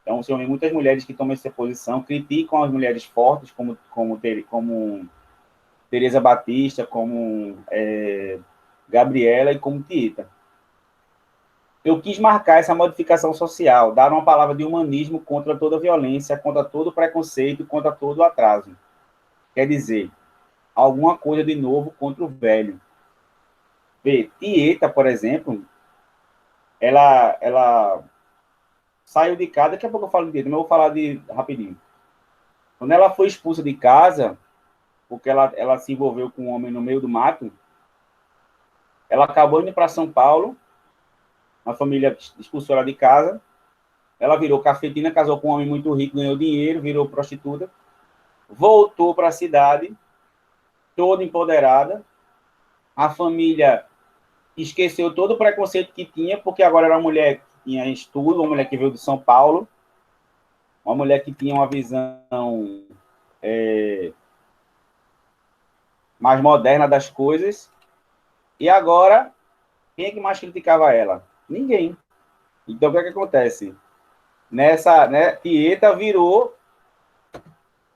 A: Então, você vê muitas mulheres que tomam essa posição, criticam as mulheres fortes, como Teresa Batista, como Gabriela e como Tieta. Eu quis marcar essa modificação social, dar uma palavra de humanismo contra toda violência, contra todo preconceito, contra todo atraso. Quer dizer, alguma coisa de novo contra o velho. Vê, Tieta, por exemplo, ela saiu de casa, daqui a pouco eu falo de Tieta, mas eu vou falar rapidinho. Quando ela foi expulsa de casa, porque ela se envolveu com um homem no meio do mato, ela acabou indo para São Paulo, a família expulsou ela de casa, ela virou cafetina, casou com um homem muito rico, ganhou dinheiro, virou prostituta, voltou para a cidade, toda empoderada, a família esqueceu todo o preconceito que tinha, porque agora era uma mulher que tinha estudo, uma mulher que veio de São Paulo, uma mulher que tinha uma visão mais moderna das coisas, e agora, quem é que mais criticava ela? Ninguém. Então, o que é que acontece? Tieta virou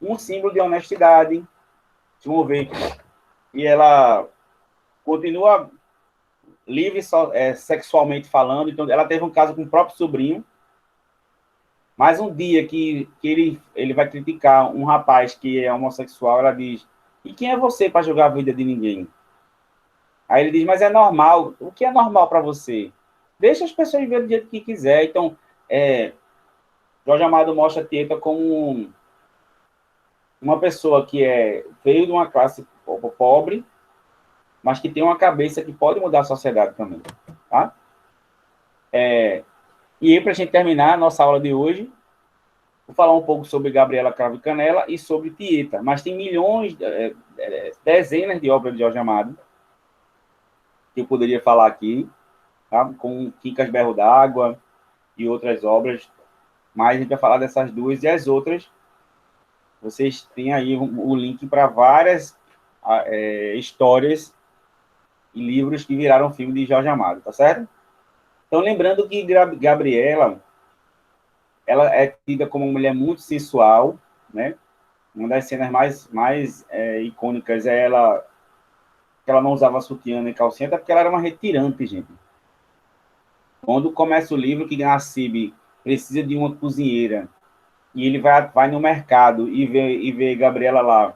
A: um símbolo de honestidade. Vamos ver. e ela continua livre sexualmente falando. Então, ela teve um caso com o próprio sobrinho, mas um dia que ele vai criticar um rapaz que é homossexual, ela diz: e quem é você para julgar a vida de ninguém? Aí ele diz: mas é normal. O que é normal para você? Deixa as pessoas verem do jeito que quiser. Então, Jorge Amado mostra a Tieta como uma pessoa que veio de uma classe pobre, mas que tem uma cabeça que pode mudar a sociedade também. Tá? E aí, para a gente terminar a nossa aula de hoje, vou falar um pouco sobre Gabriela Cravo e Canela e sobre Tieta. Mas tem milhões, dezenas de obras de Jorge Amado que eu poderia falar aqui, tá? Com Quincas Berro d'Água e outras obras. Mas a gente vai falar dessas duas, e as outras, vocês têm aí o link para várias histórias e livros que viraram filme de Jorge Amado, tá certo? Então, lembrando que Gabriela, ela é tida como uma mulher muito sensual, né? Uma das cenas mais icônicas é ela, que ela não usava sutiã nem calcinha, até porque ela era uma retirante, gente. Quando começa o livro, que Nassib precisa de uma cozinheira, e ele vai no mercado e vê Gabriela lá,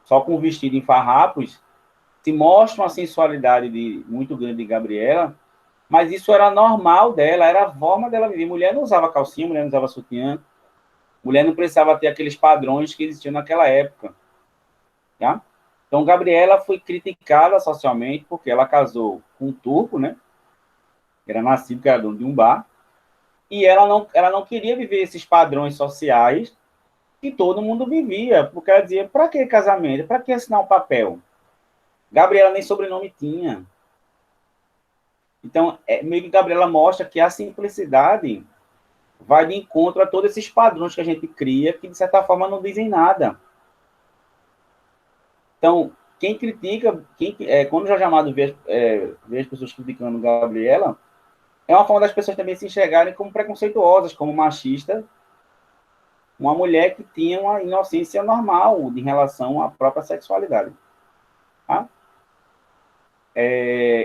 A: só com o vestido em farrapos, se mostra uma sensualidade muito grande de Gabriela, mas isso era normal dela, era a forma dela viver. Mulher não usava calcinha, mulher não usava sutiã, mulher não precisava ter aqueles padrões que existiam naquela época. Tá? Então, Gabriela foi criticada socialmente porque ela casou com um turco, né? Era nascido, que era dono de um bar, e ela não queria viver esses padrões sociais que todo mundo vivia, porque ela dizia: para que casamento? Para que assinar um papel? Gabriela nem sobrenome tinha. Então, meio que Gabriela mostra que a simplicidade vai de encontro a todos esses padrões que a gente cria, que de certa forma não dizem nada. Então, quem critica, quando o Jorge Amado vê as pessoas criticando Gabriela, é uma forma das pessoas também se enxergarem como preconceituosas, como machista, uma mulher que tinha uma inocência normal em relação à própria sexualidade. Tá?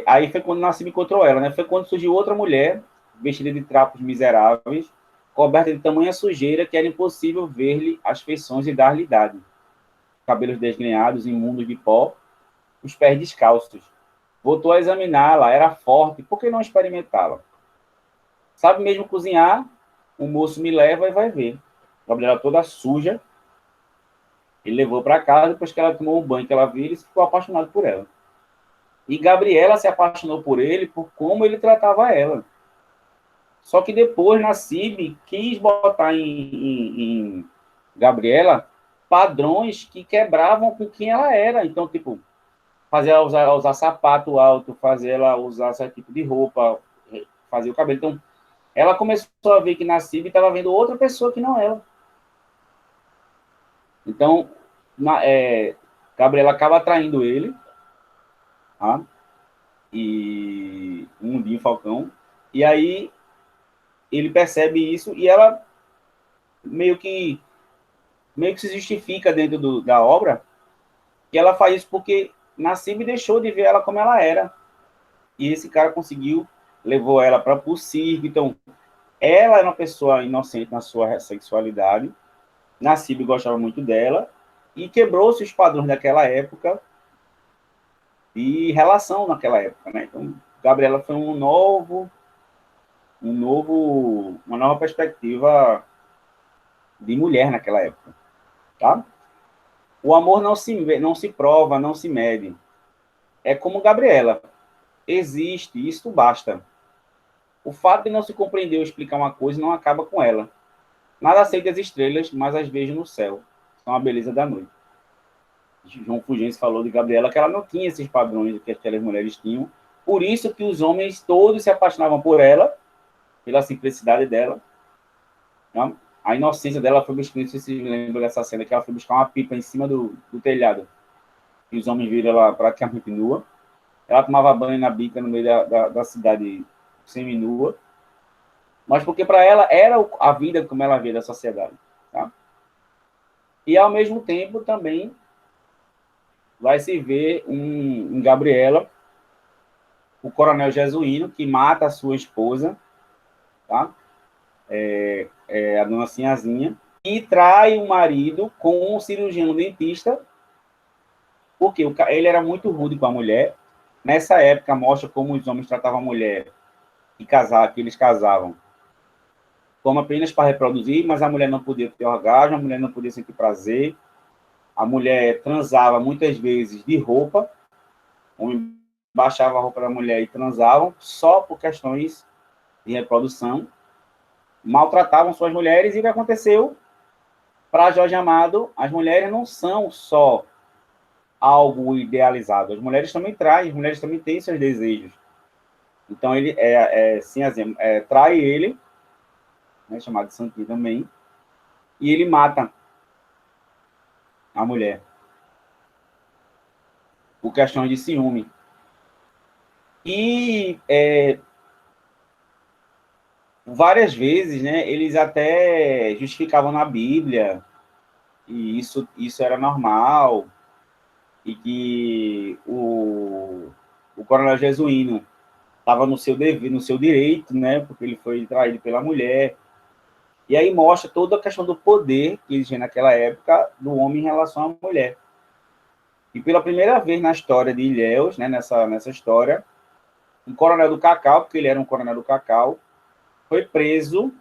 A: Aí foi quando Nassim encontrou ela, né? Foi quando surgiu outra mulher, vestida de trapos miseráveis, coberta de tamanha sujeira que era impossível ver-lhe as feições e dar-lhe idade. Cabelos desgrenhados, imundos de pó, os pés descalços. Voltou a examiná-la, era forte, por que não experimentá-la? Sabe mesmo cozinhar? O moço me leva e vai ver. A Gabriela toda suja, ele levou para casa, depois que ela tomou um banho, que ela viu, ele ficou apaixonado por ela. E Gabriela se apaixonou por ele por como ele tratava ela. Só que depois, Nassib quis botar em Gabriela padrões que quebravam com quem ela era. Então, tipo, fazer ela usar sapato alto, fazer ela usar esse tipo de roupa, fazer o cabelo. Então, ela começou a ver que Nassib estava vendo outra pessoa que não ela. Então, Gabriela acaba atraindo ele, tá? E um Mundinho Falcão. E aí ele percebe isso e ela meio que se justifica dentro da obra que ela faz isso porque Nassib deixou de ver ela como ela era. E esse cara conseguiu, levou ela para o circo. Então, ela era uma pessoa inocente na sua sexualidade. Nassib gostava muito dela e quebrou-se os padrões daquela época e relação naquela época, né? Então, Gabriela foi uma nova perspectiva de mulher naquela época, tá? O amor não se prova, não se mede. É como Gabriela. Existe, isso basta. O fato de não se compreender ou explicar uma coisa não acaba com ela. Nada aceita as estrelas, mas as vejo no céu. São a beleza da noite. João Fulgêncio falou de Gabriela que ela não tinha esses padrões que aquelas mulheres tinham. Por isso que os homens todos se apaixonavam por ela, pela simplicidade dela. Tá? A inocência dela foi buscar, não sei se você lembra dessa cena, que ela foi buscar uma pipa em cima do telhado. E os homens viram ela praticamente nua. Ela tomava banho na bica no meio da cidade seminua. Mas porque para ela era a vida como ela via da sociedade. Tá? E, ao mesmo tempo, também vai se ver em Gabriela o coronel Jesuíno, que mata a sua esposa, tá? A dona Sinhazinha, e trai o marido com um cirurgião dentista, porque ele era muito rude com a mulher. Nessa época, mostra como os homens tratavam a mulher que eles casavam como apenas para reproduzir, mas a mulher não podia ter orgasmo, a mulher não podia sentir prazer, a mulher transava muitas vezes de roupa, o homem baixava a roupa da mulher e transavam só por questões de reprodução, maltratavam suas mulheres, e o que aconteceu? Para Jorge Amado, as mulheres não são só algo idealizado, as mulheres também traem, as mulheres também têm seus desejos. Então, ele trai ele, né, chamado de Santinho também, e ele mata a mulher por questões de ciúme. E várias vezes, né, eles até justificavam na Bíblia, e isso era normal, e que o coronel Jesuíno estava no seu dever, no seu direito, né, porque ele foi traído pela mulher. E aí mostra toda a questão do poder que existia naquela época do homem em relação à mulher. E pela primeira vez na história de Ilhéus, né, nessa história, um coronel do Cacau, porque ele era um coronel do Cacau, foi preso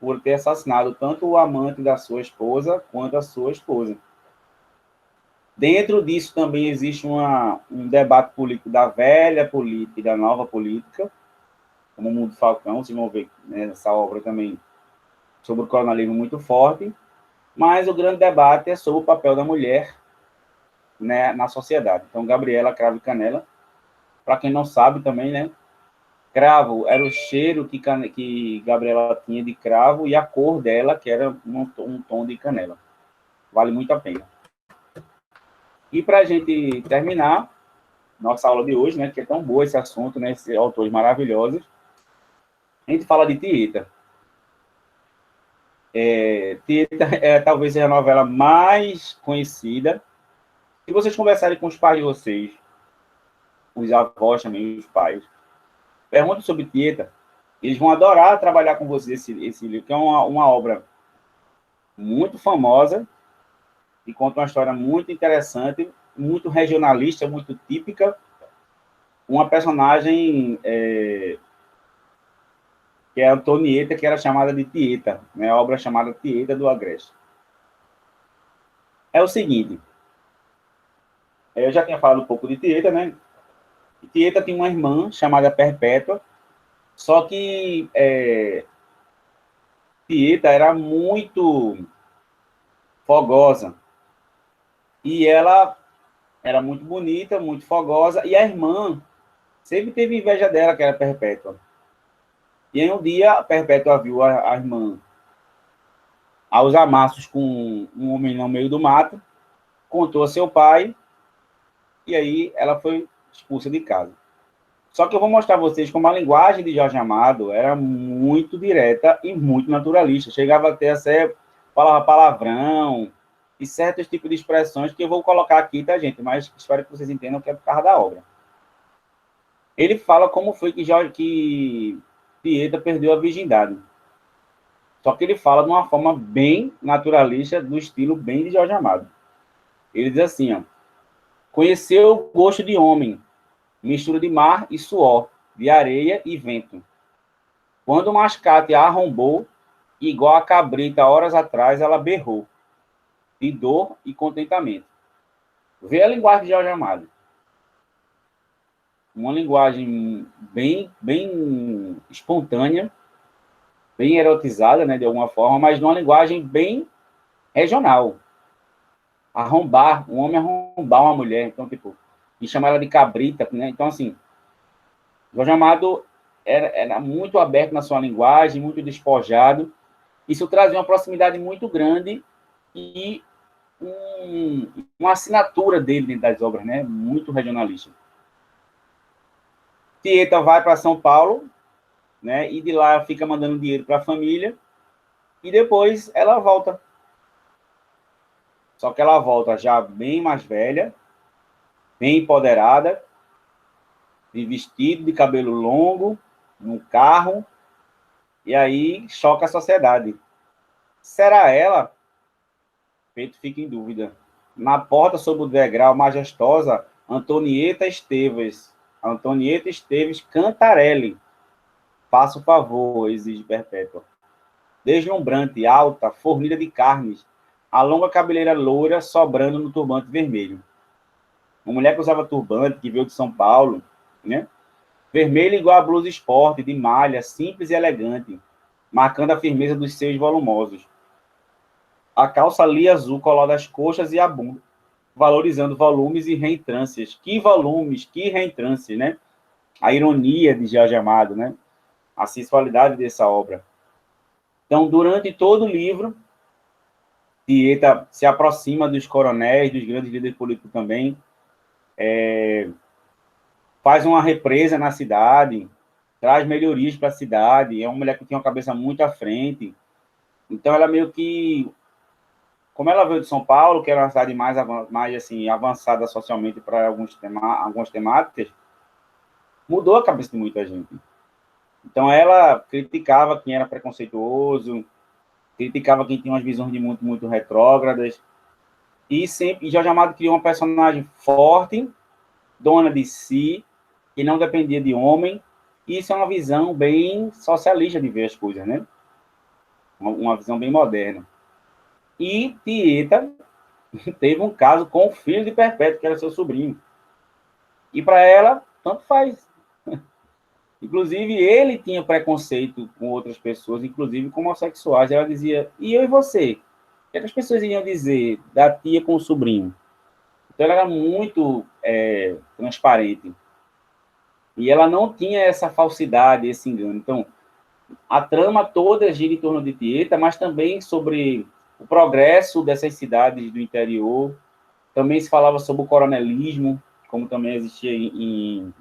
A: por ter assassinado tanto o amante da sua esposa quanto a sua esposa. Dentro disso também existe um debate político da velha política e da nova política, como o Mundo Falcão, vocês vão ver nessa obra também sobre o coronelismo muito forte, mas o grande debate é sobre o papel da mulher, né, na sociedade. Então, Gabriela Cravo e Canela, para quem não sabe também, né, cravo era o cheiro que Gabriela tinha de cravo e a cor dela, que era um tom de canela. Vale muito a pena. E para a gente terminar nossa aula de hoje, né, que é tão boa esse assunto, né, esses autores maravilhosos, a gente fala de Tieta. Tieta talvez seja a novela mais conhecida. Se vocês conversarem com os pais de vocês, os avós também, os pais, perguntem sobre Tieta, eles vão adorar trabalhar com vocês esse livro, que é uma obra muito famosa e conta uma história muito interessante, muito regionalista, muito típica. Uma personagem que é a Antonieta, que era chamada de Tieta, né? A obra chamada Tieta do Agreste. É o seguinte, eu já tinha falado um pouco de Tieta, né? Tieta tinha uma irmã chamada Perpétua, só que Tieta era muito fogosa, e ela era muito bonita, muito fogosa, e a irmã sempre teve inveja dela, que era Perpétua. E aí um dia a Perpétua viu a irmã aos amassos com um homem no meio do mato, contou a seu pai, e aí ela foi expulsa de casa. Só que eu vou mostrar a vocês como a linguagem de Jorge Amado era muito direta e muito naturalista. Chegava até a ser palavrão e certos tipos de expressões que eu vou colocar aqui, tá, gente? Mas espero que vocês entendam que é por causa da obra. Ele fala como foi que Tieta perdeu a virgindade. Só que ele fala de uma forma bem naturalista, do estilo bem de Jorge Amado. Ele diz assim, ó, conheceu o gosto de homem, mistura de mar e suor, de areia e vento. Quando o mascate a arrombou, igual a cabrita horas atrás, ela berrou, de dor e contentamento. Vê a linguagem de Jorge Amado. Uma linguagem bem espontânea, bem erotizada, né, de alguma forma, mas numa linguagem bem regional. Arrombar, um homem arrombar uma mulher, então, tipo, e chamar ela de cabrita, né? Então, assim, Jorge Amado era muito aberto na sua linguagem, muito despojado. Isso trazia uma proximidade muito grande e uma assinatura dele dentro das obras, né? Muito regionalista. Tieta vai para São Paulo, né? E de lá fica mandando dinheiro para a família e depois ela volta. Só que ela volta já bem mais velha, bem empoderada, de vestido, de cabelo longo, num carro, e aí choca a sociedade. Será ela? Peito fica em dúvida. Na porta, sob o degrau, majestosa, Antonieta Esteves. Antonieta Esteves Cantarelli. Faça o favor, exige Perpétua. Deslumbrante, alta, fornida de carnes, a longa cabeleira loura sobrando no turbante vermelho. Uma mulher que usava turbante, que veio de São Paulo, né? Vermelho igual a blusa esporte, de malha, simples e elegante, marcando a firmeza dos seios volumosos. A calça lia azul colada às coxas e à bunda, valorizando volumes e reentrâncias. Que volumes, que reentrâncias, né? A ironia de Jorge Amado, né? A sensualidade dessa obra. Então, durante todo o livro, Tieta se aproxima dos coronéis, dos grandes líderes políticos também, faz uma represa na cidade, traz melhorias para a cidade, é uma mulher que tem uma cabeça muito à frente. Então, ela meio que, como ela veio de São Paulo, que era uma cidade mais assim, avançada socialmente para algumas temáticas, mudou a cabeça de muita gente. Então, ela criticava quem era preconceituoso, criticava quem tinha umas visões de muito, muito retrógradas, e Jorge Amado criou uma personagem forte, dona de si, que não dependia de homem, e isso é uma visão bem socialista de ver as coisas, né? Uma visão bem moderna. E Tieta teve um caso com o filho de Perpétua, que era seu sobrinho. E para ela, tanto faz. Inclusive, ele tinha preconceito com outras pessoas, inclusive com homossexuais. Ela dizia, e eu e você? O que as pessoas iriam dizer da tia com o sobrinho? Então, ela era muito transparente. E ela não tinha essa falsidade, esse engano. Então, a trama toda gira em torno de Tieta, mas também sobre o progresso dessas cidades do interior. Também se falava sobre o coronelismo, como também existia em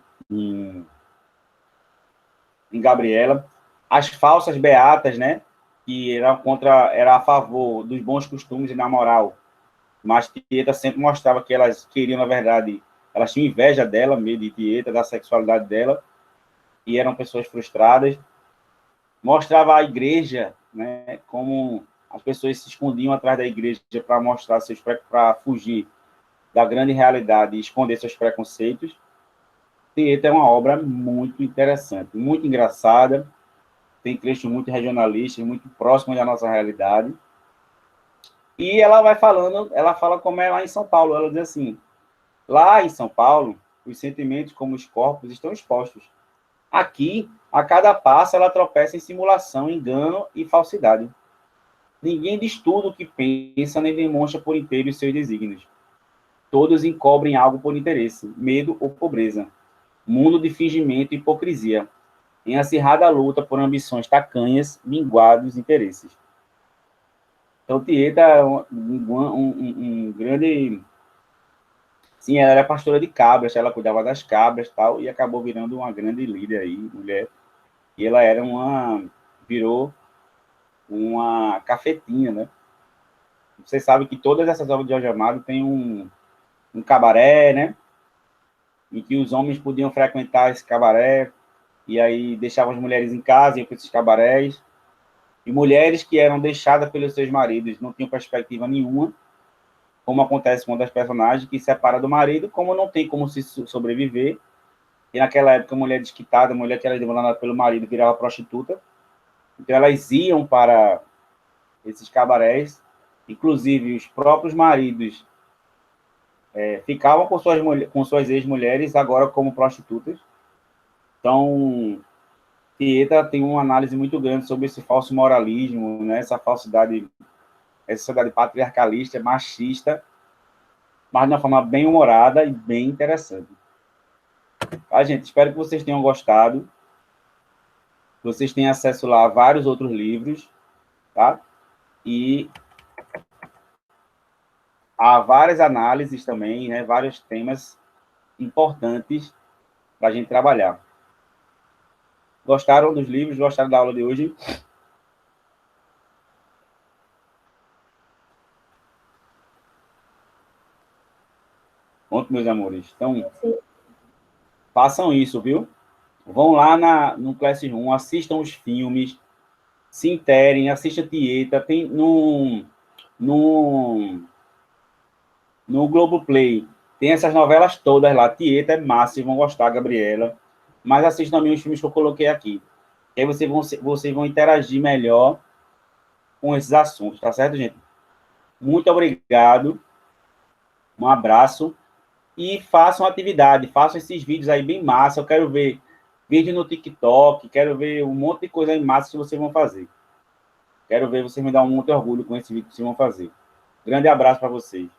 A: Gabriela. As falsas beatas, né? Que era a favor dos bons costumes e da moral. Mas Tieta sempre mostrava que elas queriam, na verdade, elas tinham inveja dela, meio de Tieta, da sexualidade dela, e eram pessoas frustradas. Mostrava a igreja, né, como as pessoas se escondiam atrás da igreja para mostrar para fugir da grande realidade e esconder seus preconceitos. Tieta é uma obra muito interessante, muito engraçada, tem trechos muito regionalistas, muito próximos da nossa realidade. E ela vai falando, ela fala como é lá em São Paulo. Ela diz assim: lá em São Paulo, os sentimentos como os corpos estão expostos. Aqui, a cada passo, ela tropeça em simulação, engano e falsidade. Ninguém diz tudo o que pensa, nem demonstra por inteiro os seus desígnios. Todos encobrem algo por interesse, medo ou pobreza. Mundo de fingimento e hipocrisia. Em acirrada luta por ambições tacanhas, minguados interesses. Então, Tieta é um grande... Sim, ela era pastora de cabras, ela cuidava das cabras e tal, e acabou virando uma grande líder aí, mulher. E ela virou uma cafetinha, né? Você sabe que todas essas obras de Jorge Amado têm um cabaré, né? Em que os homens podiam frequentar esse cabaré, e aí deixavam as mulheres em casa, iam para esses cabarés, e mulheres que eram deixadas pelos seus maridos, não tinham perspectiva nenhuma, como acontece com uma das personagens, que separa do marido, como não tem como se sobreviver, e naquela época, mulher desquitada, mulher que era demandada pelo marido, virava prostituta, então elas iam para esses cabarés, inclusive os próprios maridos ficavam com suas ex-mulheres, agora como prostitutas. Então, Tieta tem uma análise muito grande sobre esse falso moralismo, né? Essa falsidade, essa sociedade patriarcalista, machista, mas de uma forma bem humorada e bem interessante. Tá, gente? Espero que vocês tenham gostado. Vocês têm acesso lá a vários outros livros, tá? E há várias análises também, né? Vários temas importantes para a gente trabalhar. Gostaram dos livros? Gostaram da aula de hoje? Conto pronto, meus amores. Então, façam isso, viu? Vão lá no Classroom, assistam os filmes, se interem, assistam Tieta, tem no Globoplay, tem essas novelas todas lá, Tieta é massa, vocês vão gostar, Gabriela, mas assistam também os filmes que eu coloquei aqui, que aí vocês vão interagir melhor com esses assuntos, tá certo, gente? Muito obrigado, um abraço, e façam atividade, façam esses vídeos aí bem massa, eu quero ver vídeo no TikTok, quero ver um monte de coisa aí massa que vocês vão fazer. Quero ver vocês me dar um monte de orgulho com esse vídeo que vocês vão fazer. Grande abraço para vocês.